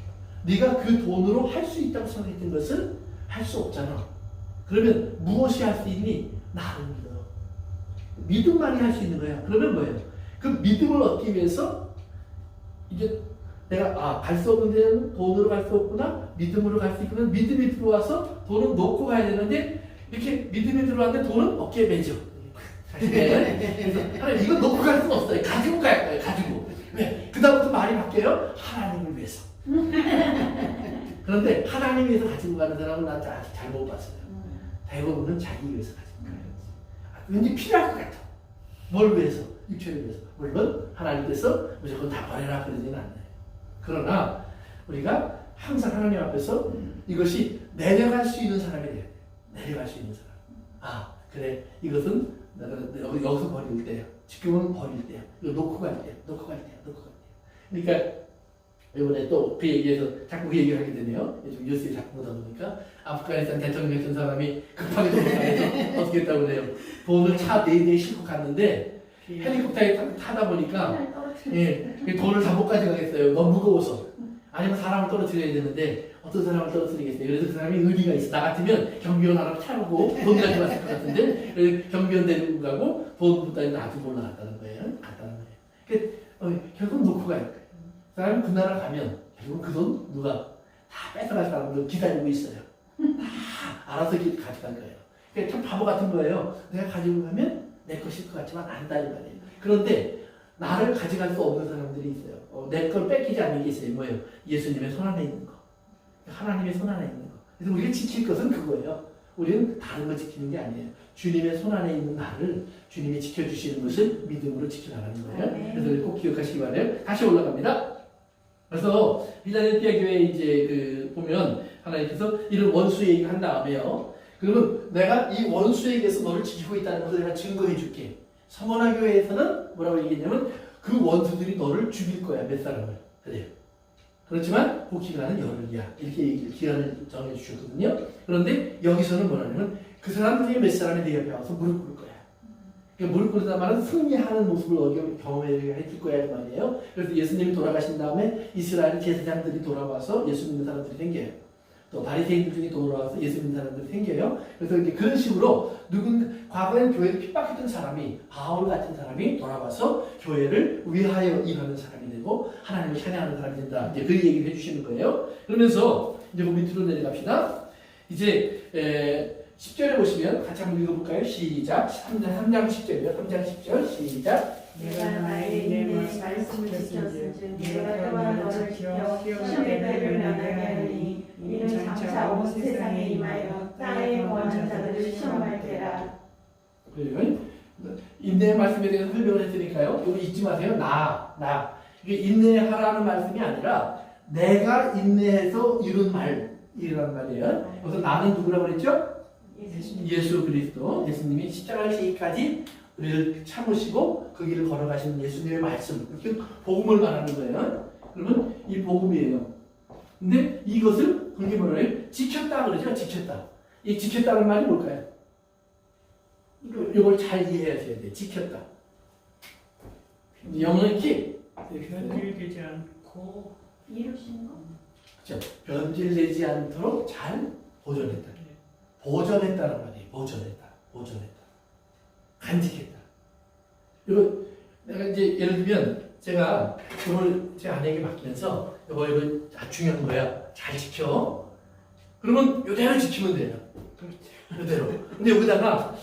네가 그 돈으로 할 수 있다고 생각했던 것을 할 수 없잖아. 그러면 무엇이 할 수 있니? 나를 믿어. 믿음만이 할 수 있는 거야. 그러면 뭐예요? 그 믿음을 얻기 위해서 이제 내가 갈 수 없는 데는 돈으로 갈 수 없구나, 믿음으로 갈 수 있구나. 믿음이 들어와서 돈은 놓고 가야 되는데 이렇게 믿음이 들어왔는데 돈은 어깨에 매죠. 그래서 하나님 이거 놓고 갈 수 없어요. 가지고 갈 거예요. 가지고. 왜? 그 다음부터 말이 바뀌어요. 하나님을 위해서. 그런데 하나님 위해서 가지고 가는 사람은 나 아직 잘 못 봤어요. 대부분은 자기 위해서 가지고 가요. 왠지 필요할 것 같아. 뭘 위해서? 육체를 위해서. 물론 하나님께서 무조건 다 버려라 그러지는 않아요. 그러나 우리가 항상 하나님 앞에서 이것이 내려갈 수 있는 사람이 돼야 돼. 내려갈 수 있는 사람. 그래. 이것은 내가 여기서 버릴 때야. 지금은 버릴 때야. 이거 놓고 갈 때야. 놓고 갈 때야. 놓고 갈 때야. 그러니까 이번에 또 그 얘기에서 자꾸 그 얘기를 하게 되네요. 요즘 뉴스에 자꾸 보다 보니까 아프가니스탄 대통령 했던 사람이 급하게 도망가서 어떻게 했다고 그래요. 돈을 차 4대 싣고 갔는데 헬리콥터에 타다 보니까 돈을 다 못 가져가겠어요. 너무 무거워서. 아니면 사람을 떨어뜨려야 되는데 어떤 사람을 떨어뜨리겠어요. 그래서 그 사람이 의리가 있어. 나 같으면 경비원 하나 타고 돈 가져갔을 것 같은데 그래서 경비원 데리고 가고 돈 묻다 놔두고 올라갔다는 거예요. 갔다는 거예요. 결국 놓고 가요. 그 사람이 그 나라 가면 결국 그 돈 누가 다 뺏어갈 사람들 기다리고 있어요. 다 알아서 가져갈 거예요. 그러니까 참 바보 같은 거예요. 내가 가지고 가면 내 것일 것 같지만 안다 이 말이에요. 그런데 나를 가져갈 수 없는 사람들이 있어요. 내 걸 뺏기지 않는 게 있어요. 뭐예요? 예수님의 손 안에 있는 거. 하나님의 손 안에 있는 거. 그래서 우리가 지킬 것은 그거예요. 우리는 다른 거 지키는 게 아니에요. 주님의 손 안에 있는 나를 주님이 지켜주시는 것을 믿음으로 지켜나가는 거예요. 그래서 꼭 기억하시기 바라요. 다시 올라갑니다. 그래서 필라델피아 교회 이제 보면 하나님께서 이런 원수 얘기를 한 다음에요. 그러면 내가 이 원수에게서 너를 지키고 있다는 것을 내가 증거해 줄게. 서머나 교회에서는 뭐라고 얘기했냐면 그 원수들이 너를 죽일 거야. 몇 사람을. 그래요. 그렇지만 그 기간은 열흘이야. 이렇게 기간을 정해 주셨거든요. 그런데 여기서는 뭐냐면 그 사람 중에 몇 사람이 내 옆에 와서 무릎 꿇을 거야. 그러니까 무릎 꿇다 말은 승리하는 모습을 경험하게 해줄 거야 이 말이에요. 그래서 예수님이 돌아가신 다음에 이스라엘 제사장들이 돌아와서 예수 믿는 사람들이 생겨요. 또 바리새인들 중에 돌아와서 예수 믿는 사람들이 생겨요. 그래서 이제 그런 식으로 과거엔 교회를 핍박했던 사람이 바울 같은 사람이 돌아와서 교회를 위하여 일하는 사람이 되고 하나님을 찬양하는 사람이 된다. 이제 그 얘기를 해주시는 거예요. 그러면서 이제 그 밑으로 내려갑시다. 이제 10절에 보시면 같이 한번 읽어볼까요? 시작. 3장 10절이요. 3장 10절 시작. 내가 나의 내 말씀을 지켰은즉 내가 또한 너를 지켜 시험에 너를 면하게 하리니 이는 장차 온 세상에 임하여 땅에 권한 자들을 시험할 때라. 인내의 말씀에 대해서 설명을 했으니까요. 이거 잊지 마세요. 이게 인내하라는 말씀이 아니라 내가 인내해서 이룬 말이란 말이에요. 그래서 나는 누구라고 그랬죠? 예수 그리스도. 예수님이 십자가 지기까지 우리를 참으시고 그 길을 걸어가시는 예수님의 말씀. 이렇게 복음을 말하는 거예요. 그러면 이 복음이에요. 근데 이것을 그게 뭐라 해요? 지켰다 그러죠? 지켰다. 이 지켰다는 말이 뭘까요? 이걸 잘 이해하셔야 돼요. 지켰다. 영어는 keep. 변질되지 않고 이루신 거? 그렇죠. 변질되지 않도록 잘 보존했다. 보존했다는 말이에요. 보존했다. 간직했다. 이거 내가 이제 예를 들면 제가 이걸 제 아내에게 맡기면서 이거 아주 중요한 거야. 잘 지켜. 그러면 이대로 지키면 돼요. 이대로. 근데 여기다가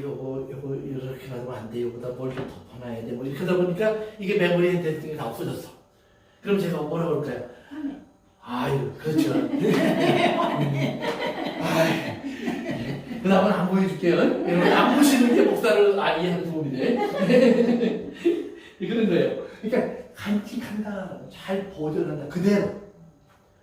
요거 이렇게 놔두면 안 돼. 여기다 뭘 좀 덮어놔야 돼. 뭐 이렇게 하다 보니까 이게 메모리에 됐더니 다 없어졌어. 그럼 제가 뭐라고 그럴까요? 그렇죠. 그 다음은 안 보여줄게요. 안 보시는 게 목사를 이해하는 도움이 돼. 그런 거예요. 그러니까 간직한다. 잘 보존한다. 그대로.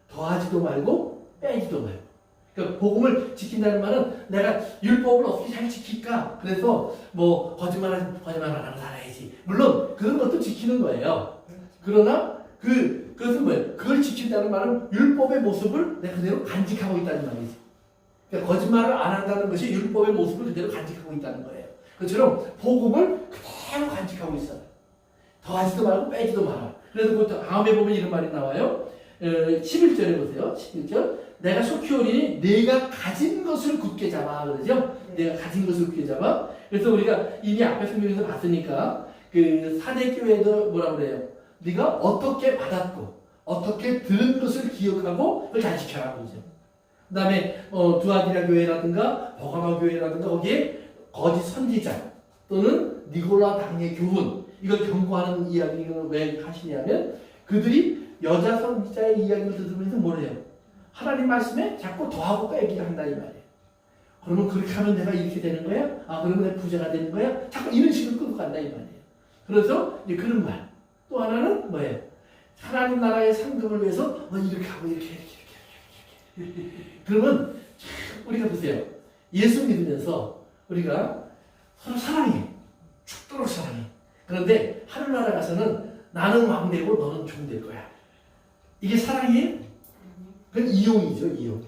더하지도 말고 빼지도 말고. 그러니까 복음을 지킨다는 말은 내가 율법을 어떻게 잘 지킬까? 그래서 뭐 거짓말 안 하고 살아야지. 물론 그런 것도 지키는 거예요. 그러나 그것은 뭐예요? 그걸 지킨다는 말은 율법의 모습을 내가 그대로 간직하고 있다는 말이지. 그러니까 거짓말을 안 한다는 것이 율법의 모습을 그대로 간직하고 있다는 거예요. 그처럼 복음을 그대로 간직하고 있어요. 더하지도 말고 빼지도 마라. 그래서 그 다음에 보면 이런 말이 나와요. 11절에 보세요. 11절. 내가 속히 오리니 네가 가진 것을 굳게 잡아. 그러죠? 내가 가진 것을 굳게 잡아. 그래서 우리가 이미 앞에 성경에서 봤으니까 그 사대 교회도 뭐라 그래요? 네가 어떻게 받았고 어떻게 들은 것을 기억하고 그걸 잘 지켜라 그러죠. 그 다음에 두아디라 교회라든가 버가마 교회라든가 거기에 거짓 선지자 또는 니골라 당의 교훈 이걸 경고하는 이야기를 왜 하시냐면 그들이 여자 선지자의 이야기를 들으면서 뭐래요? 하나님 말씀에 자꾸 더하고 빼기를 한다 이 말이에요. 그러면 그렇게 하면 내가 이렇게 되는 거야? 아 그러면 내가 부자가 되는 거야? 자꾸 이런 식으로 끌고 간다 이 말이에요. 그래서 이제 그런 말. 또 하나는 뭐예요? 하나님 나라의 상급을 위해서 이렇게 하고 이렇게. 그러면 우리가 보세요. 예수 믿으면서 우리가 서로 사랑해. 죽도록 사랑해. 그런데 하늘나라 가서는 나는 왕 되고 너는 종 될 거야. 이게 사랑이에요? 그건 이용이죠, 이용.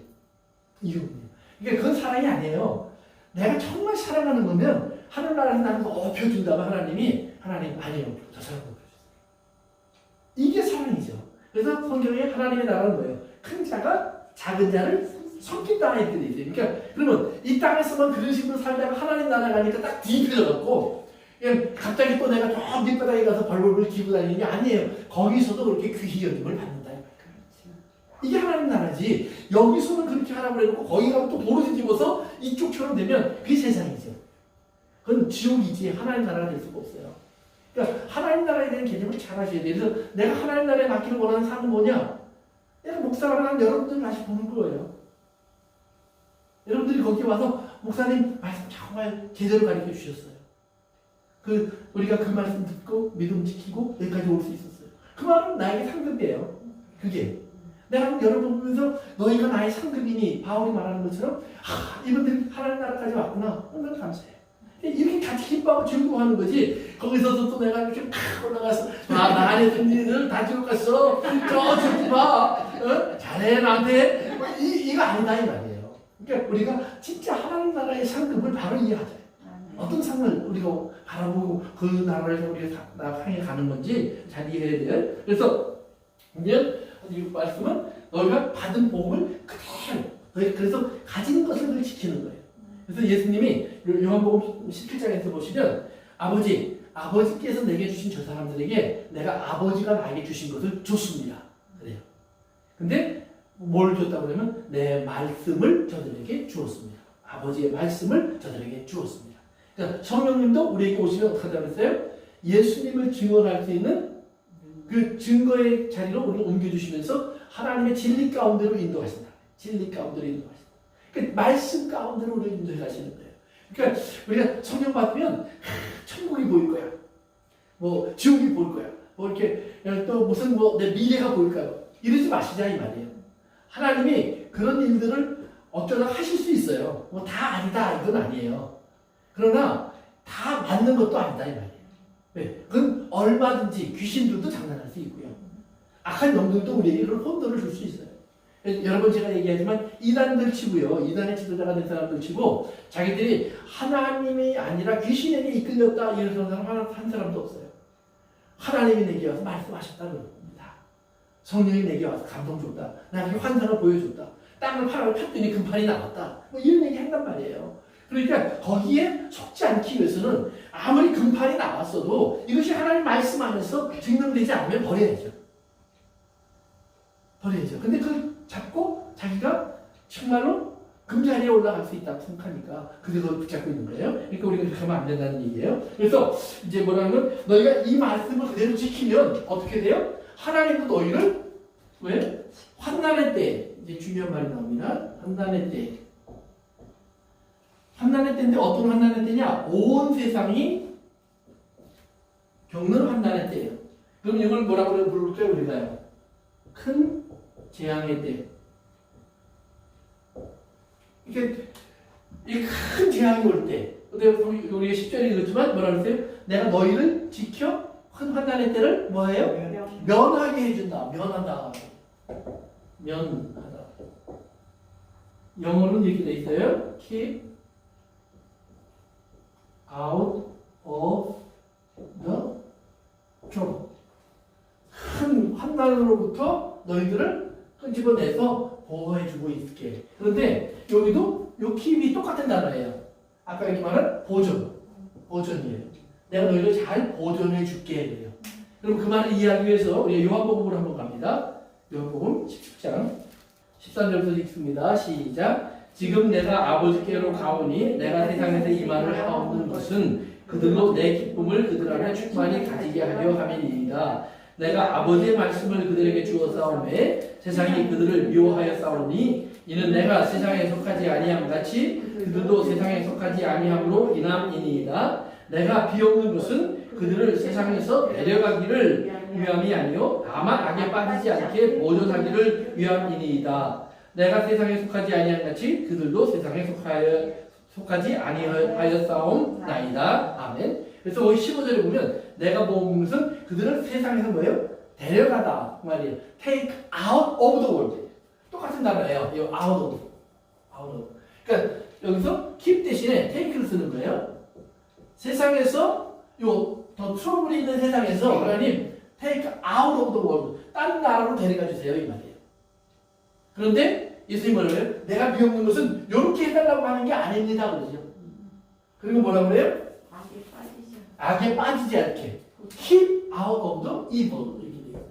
이용이에요. 그러니까 그건 사랑이 아니에요. 내가 정말 사랑하는 거면 하늘나라에서 나를 높여준다면 하나님 아니에요. 저 사람 높여주세요. 이게 사랑이죠. 그래서 성경에 하나님의 나라는 뭐예요? 큰 자가 작은 자를 섬긴다 이렇게 돼 있어요. 그러니까 그러면 이 땅에서만 그런 식으로 살다가 하나님 나라 가니까 딱 뒤집혀져갖고 그냥 갑자기 또 내가 저 밑바닥에 가서 벌벌벌 기고 다니는 게 아니에요. 거기서도 그렇게 귀히 여김을 받는다. 이게 하나님 나라지. 여기서는 그렇게 하라고 해놓고 거기 가면 또 도로 뒤집어서 이쪽처럼 되면 그게 세상이죠. 그건 지옥이지 하나님 나라가 될 수가 없어요. 그러니까 하나님 나라에 대한 개념을 잘 하셔야 돼요. 그래서 내가 하나님 나라에 맡기를 원하는 삶은 뭐냐? 내가 목사를 하는 여러분들 다시 보는 거예요. 여러분들이 거기 와서 목사님 말씀 정말 제대로 가르쳐 주셨어요. 우리가 그 말씀 듣고 믿음 지키고 여기까지 올 수 있었어요. 그 말은 나에게 상급이에요. 그게 내가 여러분 보면서 너희가 나의 상급이니 바울이 말하는 것처럼 이분들이 하나님 나라까지 왔구나. 얼마나 감사해. 이렇게 같이 기뻐하고 즐거워하는 거지. 거기서도 또 내가 이렇게 팍 올라가서 나 안에 든 일들 다 지고 갔어. 저기 봐. 잘해 나한테. 이거 아니다 이 말이에요. 그러니까 우리가 진짜 하나님 나라의 상급을 바로 이해하자. 어떤 상을 우리가 바라보고 그 나라를 우리가 향해 가는 건지 잘 이해해야 돼요. 그래서 이제 이 말씀은 너희가 받은 복음을 그대로 그래서 가진 것을 지키는 거예요. 그래서 예수님이 요한복음 17장에서 보시면 아버지께서 내게 주신 저 사람들에게 내가 아버지가 나에게 주신 것을 줬습니다. 그래요. 근데 뭘 줬다고 그러면 내 말씀을 저들에게 주었습니다. 아버지의 말씀을 저들에게 주었습니다. 그러니까 성령님도 우리에게 오시면 어떻게 하다고 했어요? 예수님을 증언할 수 있는 그 증거의 자리로 우리를 옮겨주시면서 하나님의 진리 가운데로 인도하신다. 진리 가운데로 인도하신다. 그 말씀 가운데로 우리를 인도해 가시는 거예요. 그러니까 우리가 성령 받으면 천국이 보일 거야. 뭐 지옥이 보일 거야. 뭐 이렇게 또 무슨 내 미래가 보일 거야. 이러지 마시자 이 말이에요. 하나님이 그런 일들을 어쩌다 하실 수 있어요. 뭐 다 아니다 이건 아니에요. 그러나 다 맞는 것도 아니다 이 말이에요. 네, 그건 얼마든지 귀신들도 장난할 수 있고요. 악한 영들도 우리에게 그런 혼돈을 줄 수 있어요. 여러 번 제가 얘기하지만 이단들 치고요. 이단의 지도자가 된 사람들 치고 자기들이 하나님이 아니라 귀신에게 이끌렸다 이런 사람 한 사람도 없어요. 하나님이 내게 와서 말씀하셨다는 겁니다. 성령이 내게 와서 감동 줬다. 나에게 환상을 보여줬다. 땅을 팠더니 금판이 나왔다. 뭐 이런 얘기 한단 말이에요. 그러니까 거기에 속지 않기 위해서는 아무리 금판이 나왔어도 이것이 하나님 말씀 안에서 증명되지 않으면 버려야죠. 버려야죠. 근데 그걸 잡고 자기가 정말로 금자리에 올라갈 수 있다고 생각하니까 그걸 붙잡고 있는 거예요. 그러니까 우리가 그렇게 하면 안 된다는 얘기예요. 그래서 이제 뭐라면 너희가 이 말씀을 그대로 지키면 어떻게 돼요? 하나님도 너희를 왜? 환난의 때 이제 중요한 말이 나옵니다. 환난의 때. 환난의 때인데 어떤 환난의 때냐? 온 세상이 겪는 환난의 때예요. 그럼 이걸 뭐라고 부를까요? 우리가요. 큰 재앙의 때. 이게 큰 재앙이 올 때. 근데 우리가 10절에 읽었지만 뭐라 그랬어요? 내가 너희를 지켜 큰 환난의 때를 뭐해요? 면하게 해준다. 면하다. 면하다. 영어로는 이렇게 돼 있어요. keep out of the trouble. 큰 환난으로부터 너희들을 끄집어내서 보호해주고 있을게. 그런데 여기도 요 킵이 똑같은 단어예요. 아까 여기 말은 보존이에요. 내가 너희를 잘 보존해줄게 그래요. 그럼 그 말을 이해하기 위해서 우리 요한복음으로 한번 갑니다. 요한복음 17장 13절부터 읽습니다. 시작. 지금 내가 아버지께로 가오니 내가 세상에서 이 말을 하옵는 것은 그들로 내 기쁨을 그들 안에 충만히 가지게 하려 함이니이다. 내가 아버지의 말씀을 그들에게 주어 싸움에 세상이 그들을 미워하여 싸우니 이는 내가 세상에 속하지 아니함 같이 그들도 세상에 속하지 아니함으로 인함이니이다. 내가 비옵는 것은 그들을 세상에서 내려가기를 위함이 아니요 다만 악에 빠지지 않게 보존하기를 위함이니이다. 내가 세상에 속하지 아니함 같이 그들도 세상에 속하지 아니하였사옵나이다. 아멘. 그래서 거기 15절에 보면 내가 본 것은 그들은 세상에서 뭐예요? 데려가다 그 말이에요. Take out of the world. 똑같은 단어예요. 이 out of. 그러니까 여기서 keep 대신에 take를 쓰는 거예요. 세상에서 더 트러블이 있는 세상에서 하나님 take out of the world. 다른 나라로 데려가 주세요 이 말이에요. 그런데 예수님 뭐라고 해요? 내가 비옵는 것은 이렇게 해달라고 하는 게 아닙니다 그러죠. 그리고 뭐라고 해요? 악에 빠지지 않게 keep out of the evil 이렇게 되어 있어요.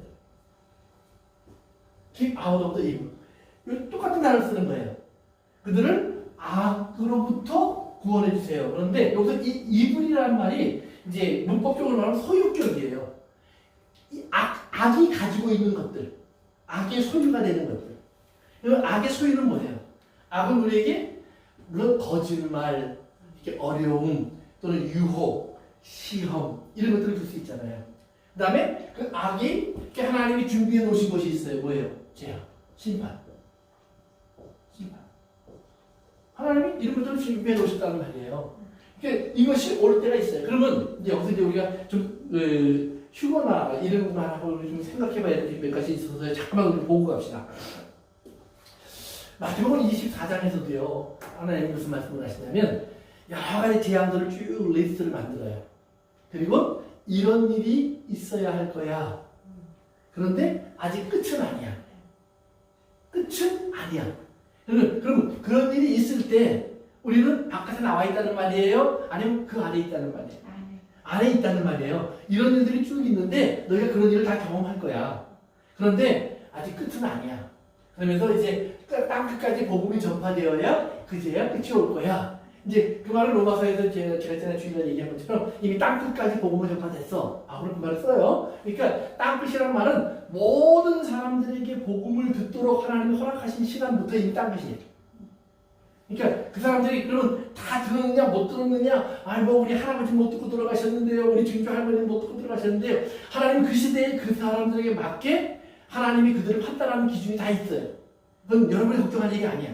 keep out of the evil. 똑같은 단어를 쓰는 거예요. 그들을 악으로부터 구원해 주세요. 그런데 여기서 이 evil이라는 말이 이제 문법적으로 말하면 소유격이에요. 이 악이 가지고 있는 것들, 악의 소유가 되는 것들. 그럼 악의 소유는 뭐예요? 악은 우리에게 물론 거짓말, 이렇게 어려움 또는 유혹, 시험 이런 것들을 줄 수 있잖아요. 그 다음에 그 악이 하나님이 준비해 놓으신 것이 있어요. 뭐예요? 죄악, 심판. 하나님이 이런 것들을 준비해 놓으셨다는 말이에요. 그러니까 이것이 올 때가 있어요. 그러면 이제 여기서 이제 우리가 좀 휴거나 이런 말하고 좀 생각해봐야 될 몇 가지 있어서 잠깐만 우리 보고 갑시다. 마태복음 24장에서도요. 하나님이 무슨 말씀을 하시냐면 여러 가지 재앙들을 쭉 리스트를 만들어요. 그리고 이런 일이 있어야 할 거야. 그런데 아직 끝은 아니야. 끝은 아니야. 그럼 그런 일이 있을 때 우리는 바깥에 나와 있다는 말이에요? 아니면 그 안에 있다는 말이에요? 안에 있다는 말이에요. 이런 일들이 쭉 있는데 너희가 그런 일을 다 경험할 거야. 그런데 아직 끝은 아니야. 그러면서 이제 땅 끝까지 복음이 전파되어야 그제야 끝이 올 거야. 이제 그 말을 로마서에서 제가 전에 주일날 얘기한 것처럼 이미 땅 끝까지 복음을 전파됐어. 그럼 그 말을 써요. 그러니까 땅 끝이라는 말은 모든 사람들에게 복음을 듣도록 하나님이 허락하신 시간부터 이미 땅 끝이에요. 그러니까 그 사람들이 그러면 다 들었느냐 못 들었느냐 뭐 우리 할아버지 못 듣고 돌아가셨는데요. 우리 증조 할머니 못 듣고 돌아가셨는데요. 하나님 그 시대에 그 사람들에게 맞게 하나님이 그들을 판단하는 기준이 다 있어요. 그건 여러분이 걱정할 얘기 아니야.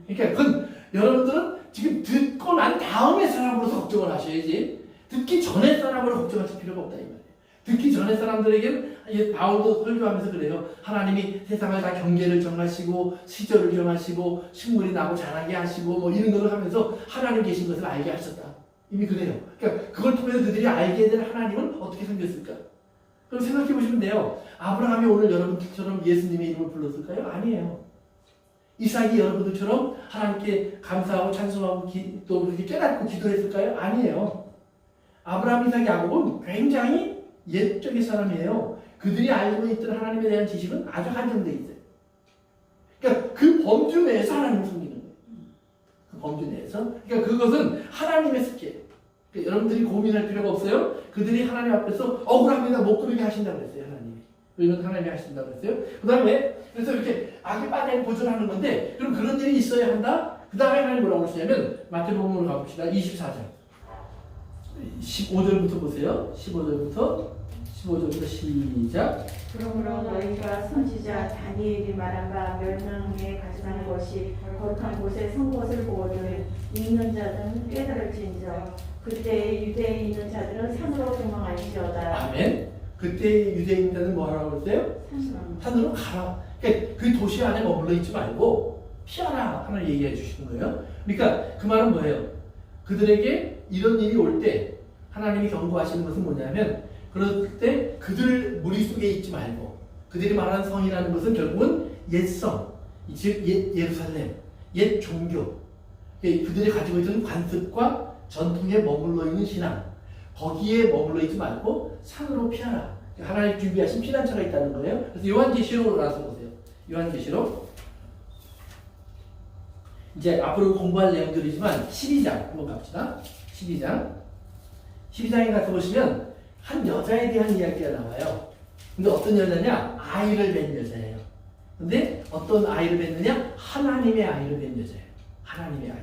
그러니까 그건 여러분들은 지금 듣고 난 다음에 사람으로서 걱정을 하셔야지 듣기 전에 사람으로 걱정하실 필요가 없다 이 말이에요. 듣기 전에 사람들에게는 바울도 설교하면서 그래요. 하나님이 세상을 다 경계를 정하시고 시절을 정하시고 식물이 나고 자라게 하시고 뭐 이런 것을 하면서 하나님 계신 것을 알게 하셨다. 이미 그래요. 그러니까 그걸 통해서 그들이 알게 된 하나님은 어떻게 생겼을까? 그럼 생각해 보시면 돼요. 아브라함이 오늘 여러분들처럼 예수님의 이름을 불렀을까요? 아니에요. 이삭이 여러분들처럼 하나님께 감사하고 찬송하고 또 그렇게 깨닫고 기도했을까요? 아니에요. 아브라함, 이삭, 야곱은 굉장히 옛적의 사람이에요. 그들이 알고 있던 하나님에 대한 지식은 아주 한정되어 있어요. 그러니까 그 범주 내에서 하나님을 섬기는 거예요. 그 범주 내에서. 그러니까 그것은 하나님의 습기예요. 그러니까 여러분들이 고민할 필요가 없어요. 그들이 하나님 앞에서 억울합니다. 못 그러게 하신다고 했어요. 하나님이. 이건 하나님이 하신다고 했어요. 그 다음에 그래서 이렇게 악이 빠져 보존하는 건데 그럼 그런 일이 있어야 한다? 그 다음에 하나님 뭐라고 하시냐면 마태복음으로 가봅시다. 24장 15절부터 보세요. 15절부터 시작. 그러므로 너희가 선지자 다니엘이 말한 바 멸망에 가증하는 것이 거룩한 곳에 선 것을 보거든 읽는 자들은 깨달을진저 그때 유대에 있는 자들은 산으로 도망할지어다. 아멘. 그때 유대인들은 뭐 하라고 그랬어요? 산으로 가라. 그러니까 그 도시 안에 머물러 있지 말고 피하라 하는 얘기해 주시는 거예요. 그러니까 그 말은 뭐예요? 그들에게 이런 일이 올 때 하나님이 경고하시는 것은 뭐냐면 그럴 때 그들 무리 속에 있지 말고 그들이 말하는 성이라는 것은 결국은 옛성, 즉 예루살렘, 옛 종교, 그들이 가지고 있는 관습과 전통에 머물러 있는 신앙, 거기에 머물러 있지 말고 산으로 피하라. 하나님 준비하신 피난처가 있다는 거예요. 그래서 요한계시록으로 가서 보세요. 요한계시록 이제 앞으로 공부할 내용들이지만 12장 한번 갑시다. 12장에 가서 보시면 한 여자에 대한 이야기가 나와요. 근데 어떤 여자냐? 아이를 낳은 여자예요. 근데 어떤 아이를 낳느냐? 하나님의 아이를 낳은 여자예요. 하나님의 아이.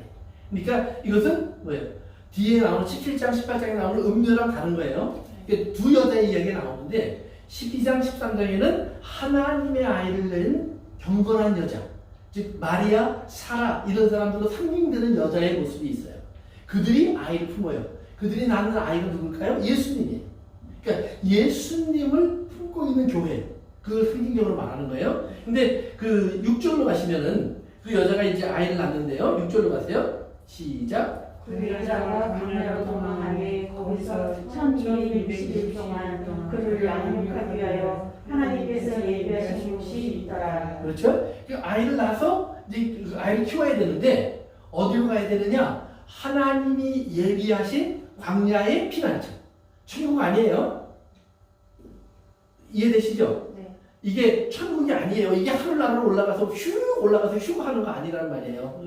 그러니까 이것은 뭐예요? 뒤에 나오는 17장, 18장에 나오는 음료랑 다른 거예요. 두 여자의 이야기가 나오는데 12장, 13장에는 하나님의 아이를 낳은 경건한 여자, 즉 마리아, 사라 이런 사람들로 상징되는 여자의 모습이 있어요. 그들이 아이를 품어요. 그들이 낳는 아이가 누굴까요? 예수님이에요. 그러니까 예수님을 품고 있는 교회, 그걸 상징적으로 말하는 거예요. 근데 그 6절로 가시면은 그 여자가 이제 아이를 낳는데요. 6절로 가세요. 시작. 그 여자가 광야로 도망하니 거기서 1260일 동안 그를 양육하기 위하여 하나님께서 예비하신 곳이 있더라. 그렇죠? 그 아이를 낳아서 이제 그 아이를 키워야 되는데 어디로 가야 되느냐? 하나님이 예비하신 광야의 피난처. 천국 아니에요. 이해되시죠? 네. 이게 천국이 아니에요. 이게 하늘나라로 올라가서 휴 하는 거 아니란 말이에요.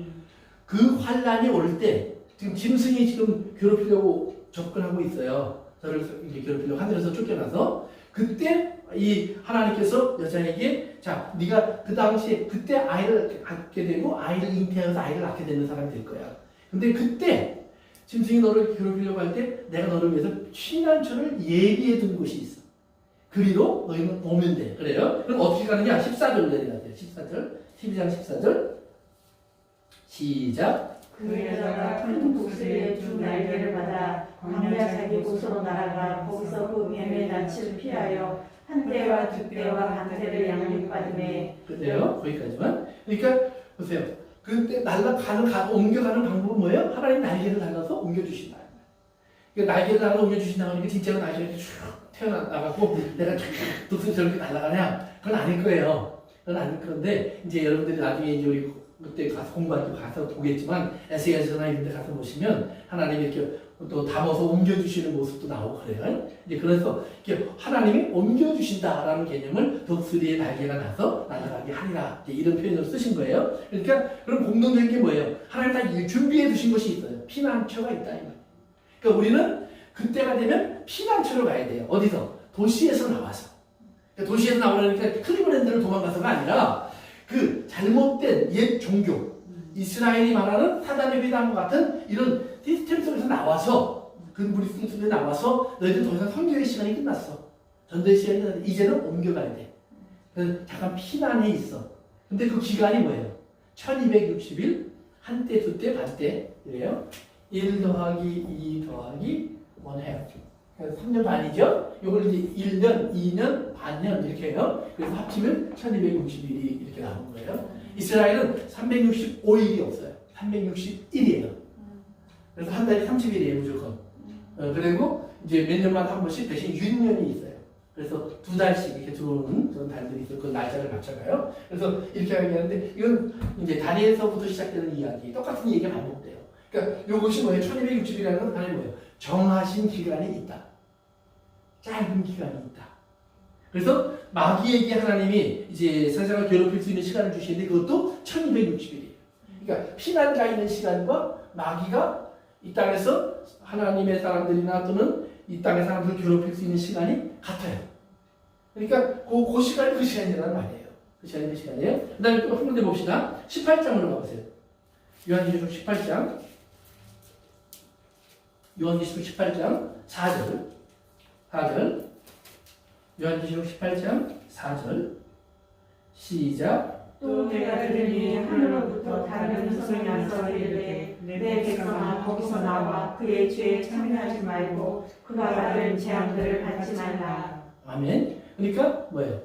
그 환란이 올 때 지금 짐승이 지금 괴롭히려고 접근하고 있어요. 저를 이제 괴롭히려고 하늘에서 쫓겨나서 그때 이 하나님께서 여자에게 자 네가 그 당시에 그때 아이를 갖게 되고 아이를 잉태해서 아이를 낳게 되는 사람이 될 거야. 근데 그때 짐승이 너를 괴롭히려고 할 때 내가 너를 위해서 피난처를 예비해 둔 곳이 있어. 그리로 너희는 오면 돼. 그래요? 그럼 어떻게 가느냐? 14절 내려가야 돼요. 14절. 12장 14절. 시작. 그 여자가 큰 독수리의 두 날개를 받아 광야 자기 곳으로 날아가 거기서 그 뱀의 낯을 피하여 한 때와 두 때와 반 때를 양육받음에. 그래요? 거기까지만. 그러니까 보세요. 그때 옮겨가는 방법은 뭐예요? 하나님 날개를 달아서 옮겨주신다. 그러니까 날개를 달아서 옮겨주신다고 하니까 진짜로 날개가 이렇게 쭉 태어나가고 내가 독수리 저렇게 날아가냐? 그건 아닐 거예요. 그건 아닐 건데 이제 여러분들이 나중에 이제 우리 그때 가서 공부할 때 가서 보겠지만 에스겔서나 이런 데 가서 보시면 하나님이 이렇게 또 담아서 옮겨주시는 모습도 나오고 그래요. 이제 그래서 이렇게 하나님이 옮겨주신다라는 개념을 독수리의 날개가 나서 날아가게 하리라 이런 표현을 쓰신 거예요. 그러니까 그럼 공동적인 게 뭐예요? 하나님 다 준비해 두신 것이 있어요. 피난처가 있다 이 말이에요. 그러니까 우리는 그때가 되면 피난처로 가야 돼요. 어디서? 도시에서 나와서. 그러니까 도시에서 나오려니까 클리브랜드를 도망가서가 아니라 그 잘못된 옛 종교, 이스라엘이 말하는 사단의 회당과 같은 이런 시스템 속에서 나와서 그 무리 속에서 나와서 너희들 더 이상 선교의 시간이 끝났어. 전도의 시간이 끝났어. 이제는 옮겨가야 돼. 그래서 잠깐 피난해 있어. 근데 그 기간이 뭐예요? 1260일, 한때, 두때, 반때 이래요. 1 더하기 2 더하기 1 해요. 그래서 3년 반이죠. 이걸 이제 1년, 2년, 반년 이렇게 해요. 그래서 합치면 1260일이 이렇게 나오는 거예요. 이스라엘은 365일이 없어요. 361이에요. 그래서 한 달에 30일이에요, 무조건. 그리고 이제 몇 년마다 한 번씩 대신 윤년이 있어요. 그래서 2달씩 이렇게 들어오는 그런 달들이 있어요. 그 날짜를 맞춰가요. 그래서 이렇게 하는데 이건 이제 다니엘서부터 시작되는 이야기. 똑같은 얘기가 반복돼요. 그러니까 이것이 뭐예요? 1260일이라는 건 단위 뭐예요? 정하신 기간이 있다. 짧은 기간이 있다. 그래서 마귀에게 하나님이 이제 세상을 괴롭힐 수 있는 시간을 주시는데 그것도 1260일이에요. 그러니까 피난가 있는 시간과 마귀가 이 땅에서 하나님의 사람들이나 또는 이 땅의 사람들을 괴롭힐 수 있는 시간이 같아요. 그러니까 그 시간이 그 시간이라는 말이에요. 그 시간이 그 시간이에요. 그 다음에 또 한 군데 봅시다. 18장으로 가보세요. 요한계시록 18장. 요한계시록 18장 4절. 요한계시록 18장 4절. 시작. 또 내가 들으니 하늘로부터 다른 음성이 나서 이르되 내 백성아 거기서 나와 그의 죄에 참여하지 말고 그가 받을 재앙들을 받지 말라. 아멘. 그러니까 뭐예요?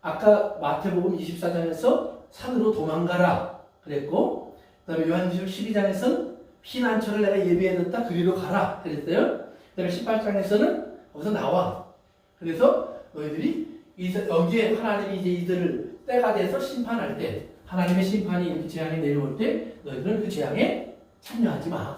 아까 마태복음 24장에서 산으로 도망가라 그랬고, 그 다음에 요한계시록 12장에서는 피난처를 내가 예비해뒀다. 그리로 가라. 그랬어요. 그다음에 18장에서는 거기서 나와. 그래서 너희들이 여기에 하나님이 이제 이들을 때가 돼서 심판할 때 하나님의 심판이 이렇게 재앙이 내려올 때 너희들은 그 재앙에 참여하지 마.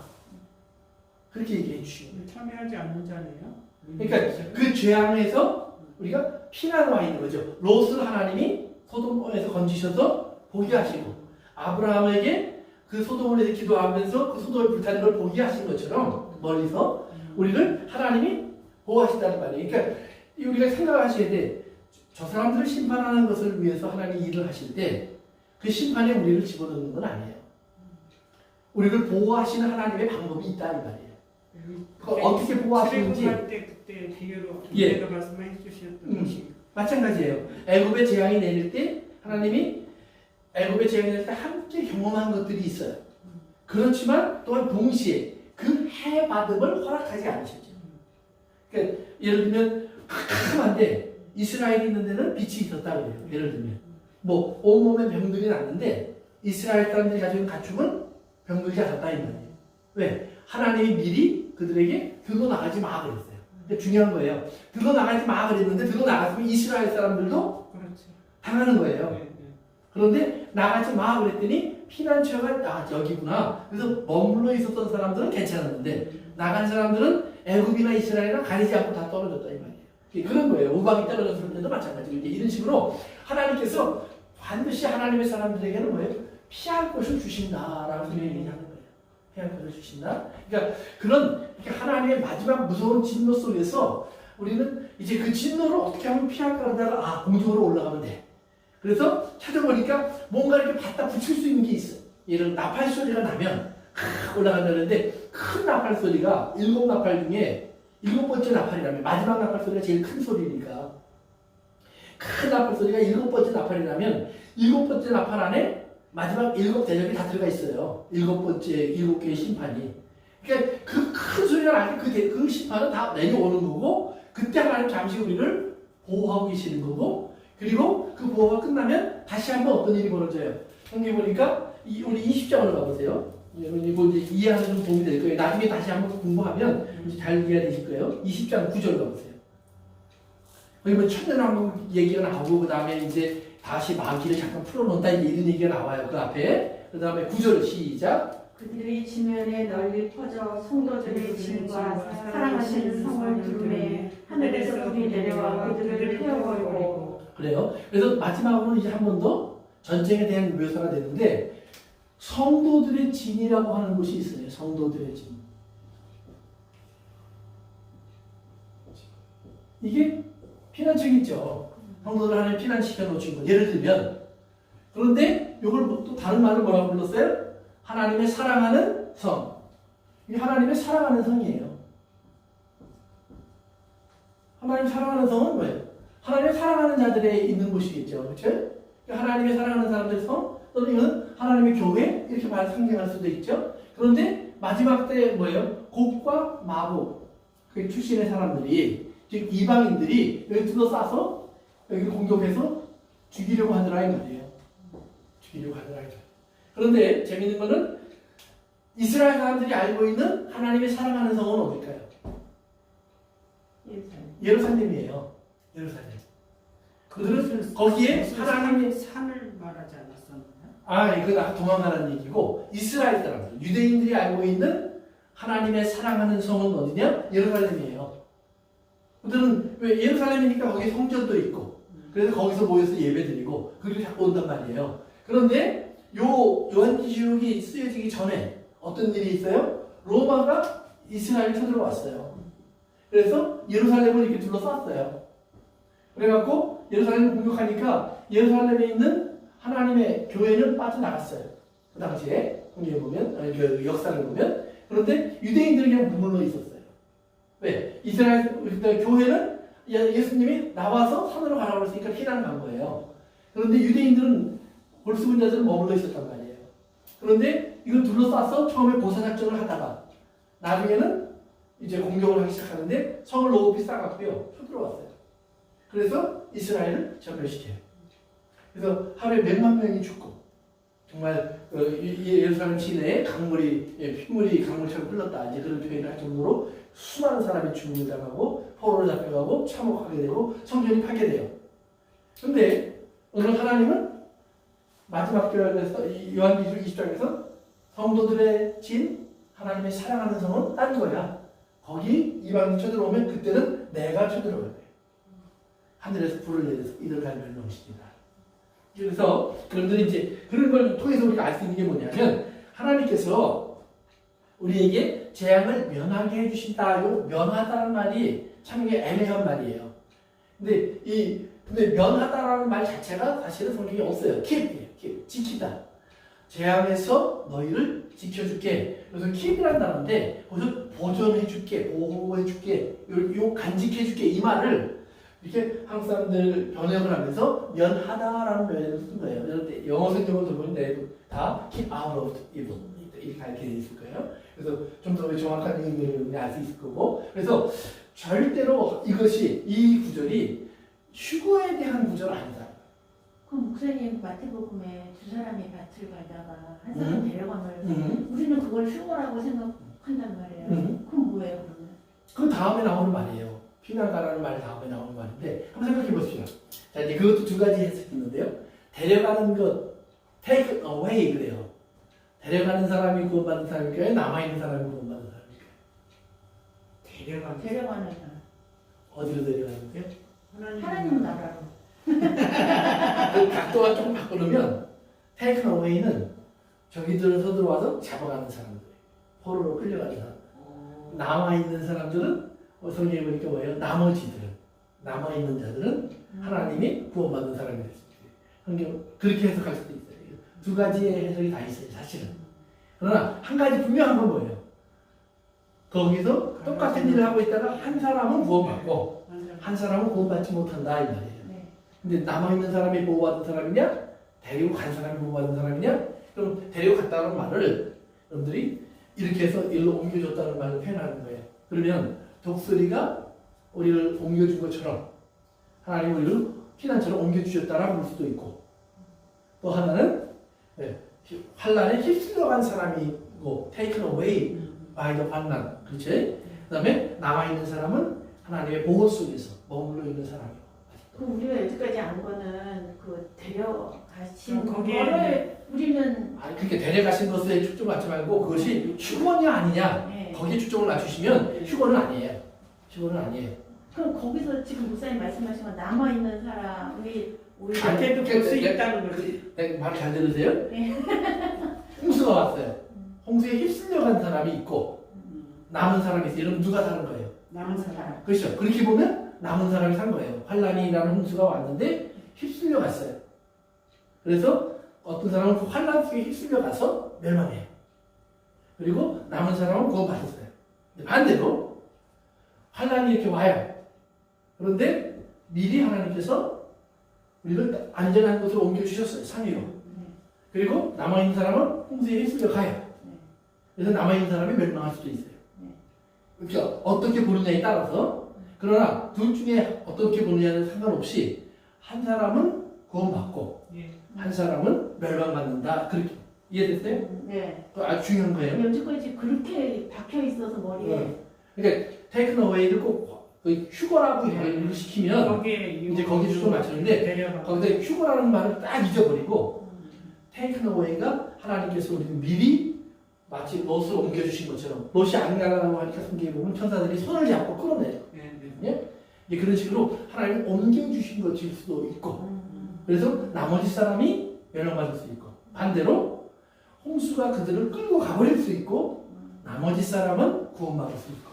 그렇게 얘기해 주시는 거예요. 참여하지 않는 자네요. 그러니까 그 재앙에서 우리가 피난 와 있는 거죠. 롯을 하나님이 소돔에서 건지셔서 보게 하시고 아브라함에게 그 소돔을 위해서 기도하면서 그 소돔을 불타는 걸 보게 하신 것처럼 멀리서 우리를 하나님이 보호하신다는 말이에요. 그러니까 우리가 생각하셔야 돼. 저 사람들을 심판하는 것을 위해서 하나님이 일을 하실 때 그 심판에 우리를 집어넣는 건 아니에요. 우리를 보호하시는 하나님의 방법이 있다 이 말이에요. 어떻게 보호하시는지 때 그때 비유로 예. 내가 말씀해 주셨던 것이 마찬가지예요. 애굽의 재앙이 내릴 때 하나님이 애굽의 재앙이 내릴 때 함께 경험한 것들이 있어요. 그렇지만 또한 동시에 그 해받음을 허락하지 않으셨죠. 그러니까 예를 들면 캄캄한데 이스라엘이 있는 데는 빛이 있었다 그래요. 예를 들면 뭐 온몸에 병들이 났는데 이스라엘 사람들이 가지고 있는 갖춤은 병들지 않았다 이 말이에요. 왜? 하나님이 미리 그들에게 들고 나가지 마 그랬어요. 그러니까 중요한 거예요. 들고 나가지 마 그랬는데 들고 나갔으면 이스라엘 사람들도 그렇죠. 당하는 거예요. 네, 네. 그런데 나가지 마 그랬더니 피난처가 여기구나. 그래서 머물러 있었던 사람들은 괜찮았는데 나간 사람들은 애굽이나 이스라엘이나 가리지 않고 다 떨어졌다 이 말이에요. 그런 거예요. 우박이 떨어졌을 때도 마찬가지로 이런 식으로 하나님께서 반드시 하나님의 사람들에게는 뭐예요? 피할 것을 주신다라고 분명히 얘기하는 거예요. 피할 것을 주신다. 그러니까 그런 하나님의 마지막 무서운 진노 속에서 우리는 이제 그 진노를 어떻게 하면 피할까 하다가 공중으로 올라가면 돼. 그래서 찾아보니까 뭔가 이렇게 갖다 붙일 수 있는 게 있어. 예를 들어 나팔 소리가 나면 올라간다는데 큰 나팔 소리가 7나팔 중에 7번째 나팔이라면 마지막 나팔 소리가 제일 큰 소리니까 큰 나팔 소리가 7번째 나팔이라면 7번째 나팔 안에 마지막 7 대접이 다 들어가 있어요. 7번째 7개의 심판이. 그러니까 그 큰 소리가 나면 그 심판은 다 내려오는 거고 그때 하나님 잠시 우리를 보호하고 계시는 거고 그리고 그 보호가 끝나면 다시 한번 어떤 일이 벌어져요. 여기 보니까 우리 20장으로 가보세요. 이거 이제 이해하는 좀 도움이 될 거예요. 나중에 다시 한번 공부하면 잘 이해가 되실 거예요. 20장 9절 가보세요. 거기 뭐 천년왕국 얘기가 나오고 그 다음에 이제 다시 마귀를 잠깐 풀어놓는다 이런 얘기가 나와요. 그 앞에 그 다음에 9절 시작. 그들이 지면에 널리 퍼져 성도들의 짐과 사랑하시는 성을 두루매 하늘에서 불이 내려와 그들을 태워버리고. 그래요. 그래서 마지막으로 이제 한 번 더 전쟁에 대한 묘사가 되는데 성도들의 진이라고 하는 곳이 있어요. 성도들의 진. 이게 피난처겠죠. 성도들 하나님 피난시켜 놓으신 것. 예를 들면 그런데 이걸 또 다른 말을 뭐라고 불렀어요? 하나님의 사랑하는 성. 이게 하나님의 사랑하는 성이에요. 하나님 사랑하는 성은 뭐예요? 하나님의 사랑하는 자들에 있는 곳이겠죠. 그렇죠? 하나님의 사랑하는 사람들의 성 또는 이건 하나님의 교회 이렇게 말 상징할 수도 있죠. 그런데 마지막 때 뭐예요? 곡과 마곡 그 출신의 사람들이 즉 이방인들이 여기 둘러싸서 여기를 공격해서 죽이려고 하더라 이 말이에요. 죽이려고 하더라. 그런데 재밌는 거는 이스라엘 사람들이 알고 있는 하나님의 사랑하는 성은 어딜까요? 예루살렘이에요. 예루살렘. 그들은 거기에 하나님의 산을 말하지 않았었나요? 이거 아까 도망가는 얘기고 이스라엘 사람들, 유대인들이 알고 있는 하나님의 사랑하는 성은 어디냐? 예루살렘이에요. 그들은 왜 예루살렘이니까 거기 성전도 있고 그래서 거기서 모여서 예배드리고 그리고 자꾸 온단 말이에요. 그런데 요한계시록이 쓰여지기 전에 어떤 일이 있어요? 로마가 이스라엘을 쳐들어왔어요. 그래서 예루살렘을 이렇게 둘러쌌어요. 그래갖고 예루살렘을 공격하니까 예루살렘에 있는 하나님의 교회는 빠져나갔어요. 그 당시에 성경에 보면 그 역사를 보면 그런데 유대인들이 그냥 머물러 있었어요. 왜? 이스라엘 교회는 예수님이 나와서 산으로 가라고 했으니까 피난을 간 거예요. 그런데 유대인들은 볼수분자들은 머물러 있었단 말이에요. 그런데 이걸 둘러싸서 처음에 보사작전을 하다가 나중에는 이제 공격을 하기 시작하는데 성을 높이 쌓았고요. 쳐들어왔어요. 그래서 이스라엘을 전멸시켜요. 그래서 하루에 몇만 명이 죽고 정말 예루살렘 시내에 강물이 핏물이 강물처럼 흘렀다 이제 그런 표현을 할 정도로 수많은 사람이 죽음을 당하고 포로로 잡혀가고 참혹하게 되고 성전이 파괴돼요. 근데 오늘 하나님은 마지막 절에서 요한계시록 20장에서 성도들의 진 하나님의 사랑하는 성은 딴 거야. 거기 이방인 쳐들어오면 그때는 내가 쳐들어갈 거예요. 하늘에서 불을 내려서 이들 갈면 넘치리라. 그래서 여러분들이 이제 그런 걸 통해서 우리가 알 수 있는 게 뭐냐면 하나님께서 우리에게 재앙을 면하게 해주신다. 요 면하다는 말이 참 이게 애매한 말이에요. 근데 면하다라는 말 자체가 사실은 성경에 없어요. keep이에요. keep. 지키다. 재앙에서 너희를 지켜줄게. 그래서 keep이라는 단어인데 거기서 보존해줄게, 보호해줄게, 요 간직해줄게 이 말을 이렇게 한국 사람들 번역을 하면서 면하다라는 면을 쓴 거예요. 그런데 영어 성경을 보면 다 keep out of evil 이렇게 돼 있을 거예요. 그래서 좀 더 정확한 의미를 알 수 있을 거고. 그래서 절대로 이것이 이 구절이 휴거에 대한 구절 아니다. 그럼 목사님 마태복음에 두 사람이 밭을 가다가 한 사람 데려가면 우리는 그걸 휴거라고 생각한단 말이에요. 그럼 뭐예요 그러면? 그 다음에 나오는 말이에요. 피난가라는 말 다음에 나오는 말인데 한번 생각해 보십시오. 자 이제 그것도 두 가지 해석이 있는데요. 데려가는 것, take away 그래요. 데려가는 사람이 구원받는 사람일까요? 남아있는 사람이 구원받는 사람일까요? 데려가는 사람. 어디로 데려가는데요? 하나님 나라로. 그 각도가 조금 바꾸면 take away는 저기들 서들어와서 잡아가는 사람들, 포로로 끌려가는 사람. 남아있는 사람들은 성경에 보니까 뭐예요? 나머지들은, 남아있는 자들은 하나님이 구원받는 사람이 됐습니다. 성경 그렇게 해석할 수도 있어요. 두 가지의 해석이 다 있어요, 사실은. 그러나 한 가지 분명한 건 뭐예요? 거기서 똑같은 일을 하고 있다가 한 사람은 구원받고 한 사람은 구원받지 못한다 이 말이에요. 근데 남아있는 사람이 보호받은 사람이냐? 데리고 간 사람이 보호받은 사람이냐? 그럼 데리고 갔다는 말을 여러분들이 이렇게 해서 일로 옮겨줬다는 말을 표현하는 거예요. 그러면 독수리가 우리를 옮겨준 것처럼 하나님 우리를 피난처럼 옮겨주셨다라고 볼 수도 있고 또 하나는 환란에 휩쓸려간 사람이고 taken away by the 환란 그렇지? 그 다음에 남아있는 사람은 하나님의 보호 속에서 머물러 있는 사람이고 그럼 우리가 여기까지 안 거는 그 데려가신 거기에 거를 우리는 아니 그렇게 데려가신 것에 초점 맞지 말고 그것이 휴거냐 아니냐 네. 거기에 초점을 맞추시면 휴거는 아니에요. 휴거는 아니에요. 그럼 거기서 지금 목사님 말씀하신 건 남아 있는 사람이 오히려 밖에도 볼 수 있다는 거지. 말 잘 들으세요? 네. 홍수가 왔어요. 홍수에 휩쓸려간 사람이 있고 남은 사람이 있어요. 이러면 누가 사는 거예요? 남은 사람. 그렇죠. 그렇게 보면 남은 사람이 산 거예요. 환란이라는 홍수가 왔는데 휩쓸려 갔어요. 그래서 어떤 사람은 그 환란 속에 휩쓸려 가서 멸망해요. 그리고 남은 사람은 구원받았어요. 반대로 환란이 이렇게 와요. 그런데 미리 하나님께서 우리를 안전한 곳으로 옮겨주셨어요. 산 위로. 그리고 남아있는 사람은 홍수에 휩쓸려 가요. 그래서 남아있는 사람이 멸망할 수도 있어요. 그러니까 어떻게 보느냐에 따라서 그러나 둘 중에 어떻게 보느냐는 상관없이 한 사람은 구원받고 한 사람은 멸망받는다. 그렇게 이해됐어요? 네. 그거 아주 중요한 거예요. 여지까지 그렇게 박혀 있어서 머리에. 그러니까 taken away를 꼭 그 휴거라고 얘기를 시키면 거기에 이제 거기 주소 맞추는데 데려가. 거기다 휴거라는 말을 딱 잊어버리고 taken away가 하나님께서 우리를 미리 마치 롯을 옮겨주신 것처럼 롯이 안 가라고 하니까 성경에 보면 천사들이 손을 잡고 끌어내요. 이제 그런 식으로 하나님 옮겨주신 것일 수도 있고 그래서 나머지 사람이 멸망받을 수 있고 반대로 홍수가 그들을 끌고 가버릴 수 있고 나머지 사람은 구원받을 수 있고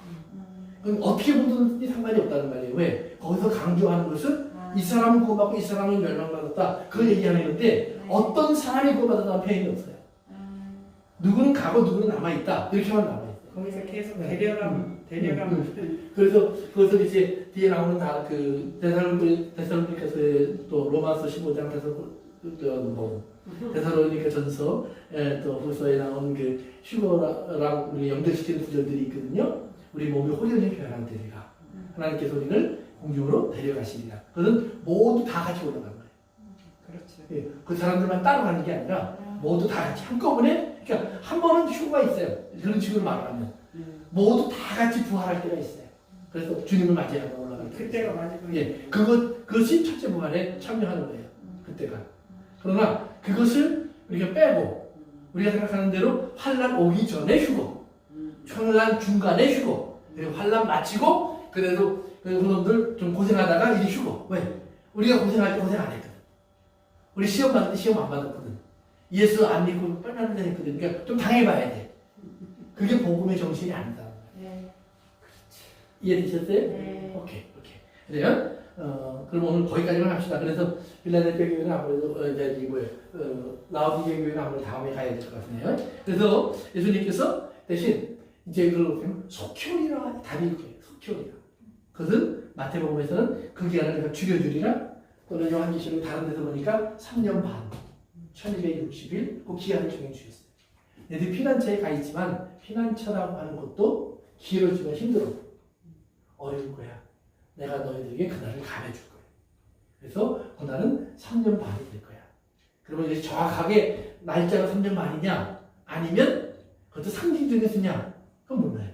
그럼 어떻게 보든지 상관이 없다는 말이에요. 왜? 거기서 강조하는 것은 이 사람은 구원받고 이 사람은 멸망받았다. 그걸 얘기하는 건데 어떤 사람이 구원받았다는 표현이 없어요. 누구는 가고 누구는 남아있다. 이렇게만 남아있어요. 거기서 계속 데려가면 그래서 그것을 이제 뒤에 나오는 다 그 데살로니가서의 또 로마서 15장 데살로니가 전서 또 후서에 나온 그 휴거랑 우리 연결시키는 구절들이 있거든요. 우리 몸이 호련히 변한 데가 하나님께서 우리를 공중으로 데려가시리라. 그것은 모두 다 같이 올라간 거예요. 그렇죠. 그 사람들만 따라가는 게 아니라 모두 다 같이 한꺼번에, 그러니까 한 번은 휴가 있어요. 그런 식으로 말하면 모두 다 같이 부활할 때가 있어요. 그래서 주님을 맞이하고 올라갈 때. 그때가 마지막. 예, 그것이 첫째 부활에 참여하는 거예요. 그때가. 그러나 그것을 우리가 빼고 우리가 생각하는 대로 환란 오기 전에 휴고, 환란 중간에 휴고, 그리고 환란 마치고 그래도 그놈들 좀 고생하다가 이제 휴고. 왜? 우리가 고생할 때 고생 안 했거든. 우리 시험 받을 때 시험 안 받았거든. 예수 안 믿고 뻔뻔한 데 했거든. 그러니까 좀 당해봐야 돼. 그게 복음의 정신이 아니다. 네. 이해되셨어요? 네. 오케이. 그래요? 그럼 오늘 거기까지만 합시다. 그래서 필라델피아 교회는 아무래도 라우디게 교회는 아무래도 다음에 가야 될 것 같네요. 그래서 예수님께서 대신 이제 그 속효리라 답이 있고요. 속효리라. 그것은 마태복음에서는 그 기간을 줄여주리라, 또는 요한계시록 다른 데서 보니까 3년 반, 1260일 그 기간을 정해주셨어요. 얘들 피난처에 가 있지만 피난처라고 하는 것도 길어지면 힘들어. 어려울 거야. 내가 너희들에게 그날을 가려줄 거야. 그래서 그날은 3년 반이 될 거야. 그러면 이제 정확하게 날짜가 3년 반이냐 아니면 그것도 상징적인 수냐 그건 몰라요.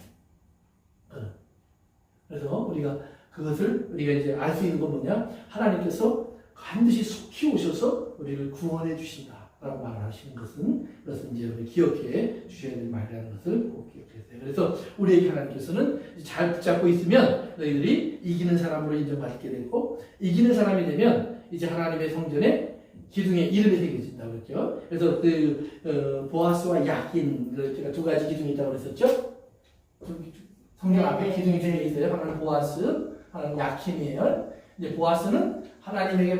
그래서 우리가 그것을 우리가 이제 알 수 있는 건 뭐냐? 하나님께서 반드시 속히 오셔서 우리를 구원해 주신다라고 말하시는 것은 이제 우리 기억해 주셔야 될 말이라는 것을 꼭 기억하세요. 그래서 우리에게 하나님께서는 잘 붙잡고 있으면 너희들이 이기는 사람으로 인정받게 되고, 이기는 사람이 되면 이제 하나님의 성전에 기둥에 이름이 새겨진다고 그랬죠. 그래서 보아스와 야긴, 제가 두 가지 기둥이 있다고 그랬었죠. 성경 앞에 기둥이 두 개 있어요. 하나는 보아스, 하나는 야킨이에요. 이제 보아스는 하나님에게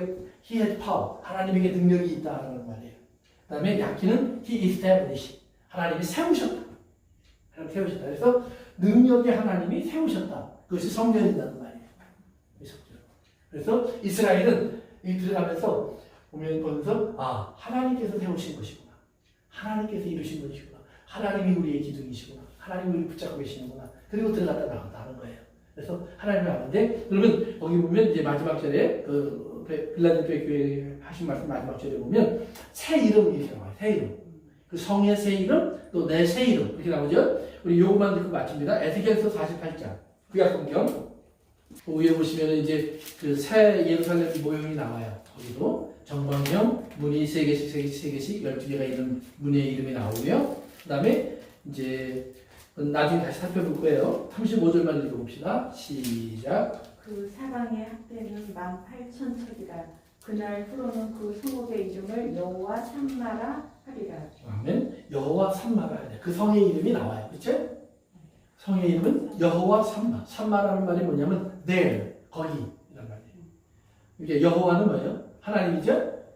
he has power, 하나님에게 능력이 있다는 말이에요. 그 다음에 야킨은 he established, 하나님이 세우셨다. 하나님 세우셨다. 그래서 능력이 하나님이 세우셨다. 그것이 성전이라는 말이에요. 그래서 이스라엘은 이 들어가면서 보면서 하나님께서 세우신 것이구나. 하나님께서 이루신 것이구나. 하나님이 우리의 기둥이시구나. 하나님이 우리를 붙잡고 계시는구나. 그리고 들어갔다 나온다는 거예요. 그래서 하나님을 아는데, 그러면 거기 보면 이제 마지막 절에 빌라델피아 교회 하신 말씀 마지막 절에 보면 새 이름 이렇게 나와요. 새 이름. 그 성의 새 이름, 또 내 새 이름 이렇게 나오죠. 우리 요것만 듣고 마칩니다. 에스겔서 48장 구약 성경 위에 보시면 이제 그 새 예루살렘 모형이 나와요. 거기도 정방형 문이 3개씩 12개가 있는 문의 이름이 나오고요. 그 다음에 이제 나중에 다시 살펴볼 거예요. 35절만 읽어봅시다. 시작. 그 사방의 학대는 18,000척이라. 그날 후로는 그 성읍의 이름을 여호와 삼마라 하리라. 아멘. 여호와 삼마라 하리라. 그 성의 이름이 나와요. 그렇죠? 성의 이름은 여호와 삼마. 삼마라는 말이 뭐냐면 there, 거기 이란 말이에요. 이게 여호와는 뭐예요? 하나님이죠?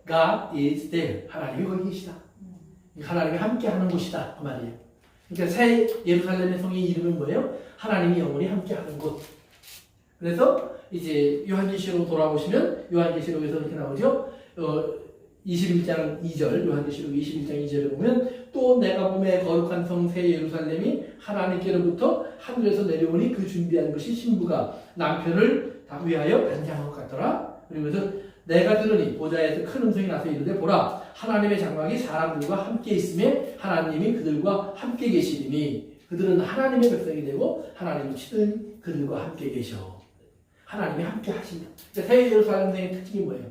God is there. 하나님이 거기 계시다. 하나님이 함께하는 곳이다. 그 말이에요. 그러니까 새 예루살렘의 성의 이름은 뭐예요? 하나님이 영원히 함께하는 곳. 그래서 이제 요한계시록 돌아보시면 요한계시록에서 이렇게 나오죠. 21장 2절, 요한계시록 21장 2절에 보면 또 내가 보매 거룩한 성 새 예루살렘이 하나님께로부터 하늘에서 내려오니 그 준비한 것이 신부가 남편을 다 위하여 반장한 것 같더라. 그러면서 내가 들으니 보좌에서 큰 음성이 나서 이르되 보라 하나님의 장막이 사람들과 함께 있음에 하나님이 그들과 함께 계시리니 그들은 하나님의 백성이 되고 하나님이 치든 그들과 함께 계셔. 하나님이 함께 하신다. 새 예루살렘의 특징이 뭐예요?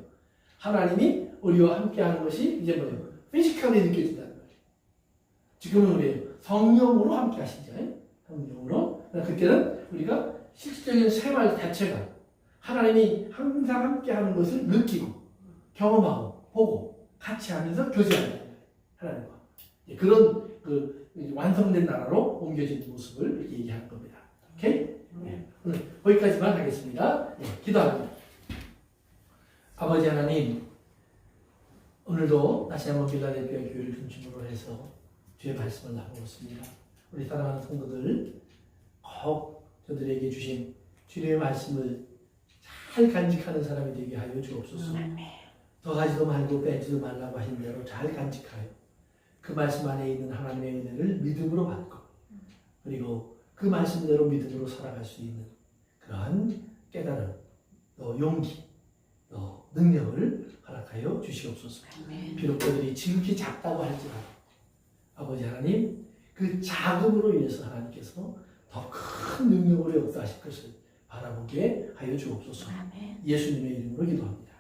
하나님이 우리와 함께 하는 것이 이제 뭐예요? 피지컬이 느껴진다는 거예요. 지금은 우리예요. 성령으로 함께 하시죠. 성령으로. 그때는 우리가 실질적인 생활 자체가 하나님이 항상 함께 하는 것을 느끼고 경험하고 보고 같이 하면서 교제하는 거예요. 하나님과. 그런 그 완성된 나라로 옮겨지는 모습을 이렇게 얘기하는 겁니다. 오케이? 네. 오늘 거기까지만 하겠습니다. 네, 기도합니다. 아버지 하나님, 오늘도 다시 한번 빌라델피아 교회를 중심으로 해서 주의 말씀을 나누었습니다. 우리 사랑하는 성도들 꼭 저들에게 주신 주님의 말씀을 잘 간직하는 사람이 되게 하여 주옵소서. 더하지도 말고 빼지도 말라고 하신 대로 잘 간직하여 그 말씀 안에 있는 하나님의 은혜를 믿음으로 받고 그리고 그 말씀대로 믿음으로 살아갈 수 있는 그러한 깨달음, 또 용기, 또 능력을 허락하여 주시옵소서. 비록 그들이 지극히 작다고 할지라도 아버지 하나님 그 작음으로 인해서 하나님께서 더 큰 능력으로 역사하실 것을 바라보게 하여 주옵소서. 예수님의 이름으로 기도합니다.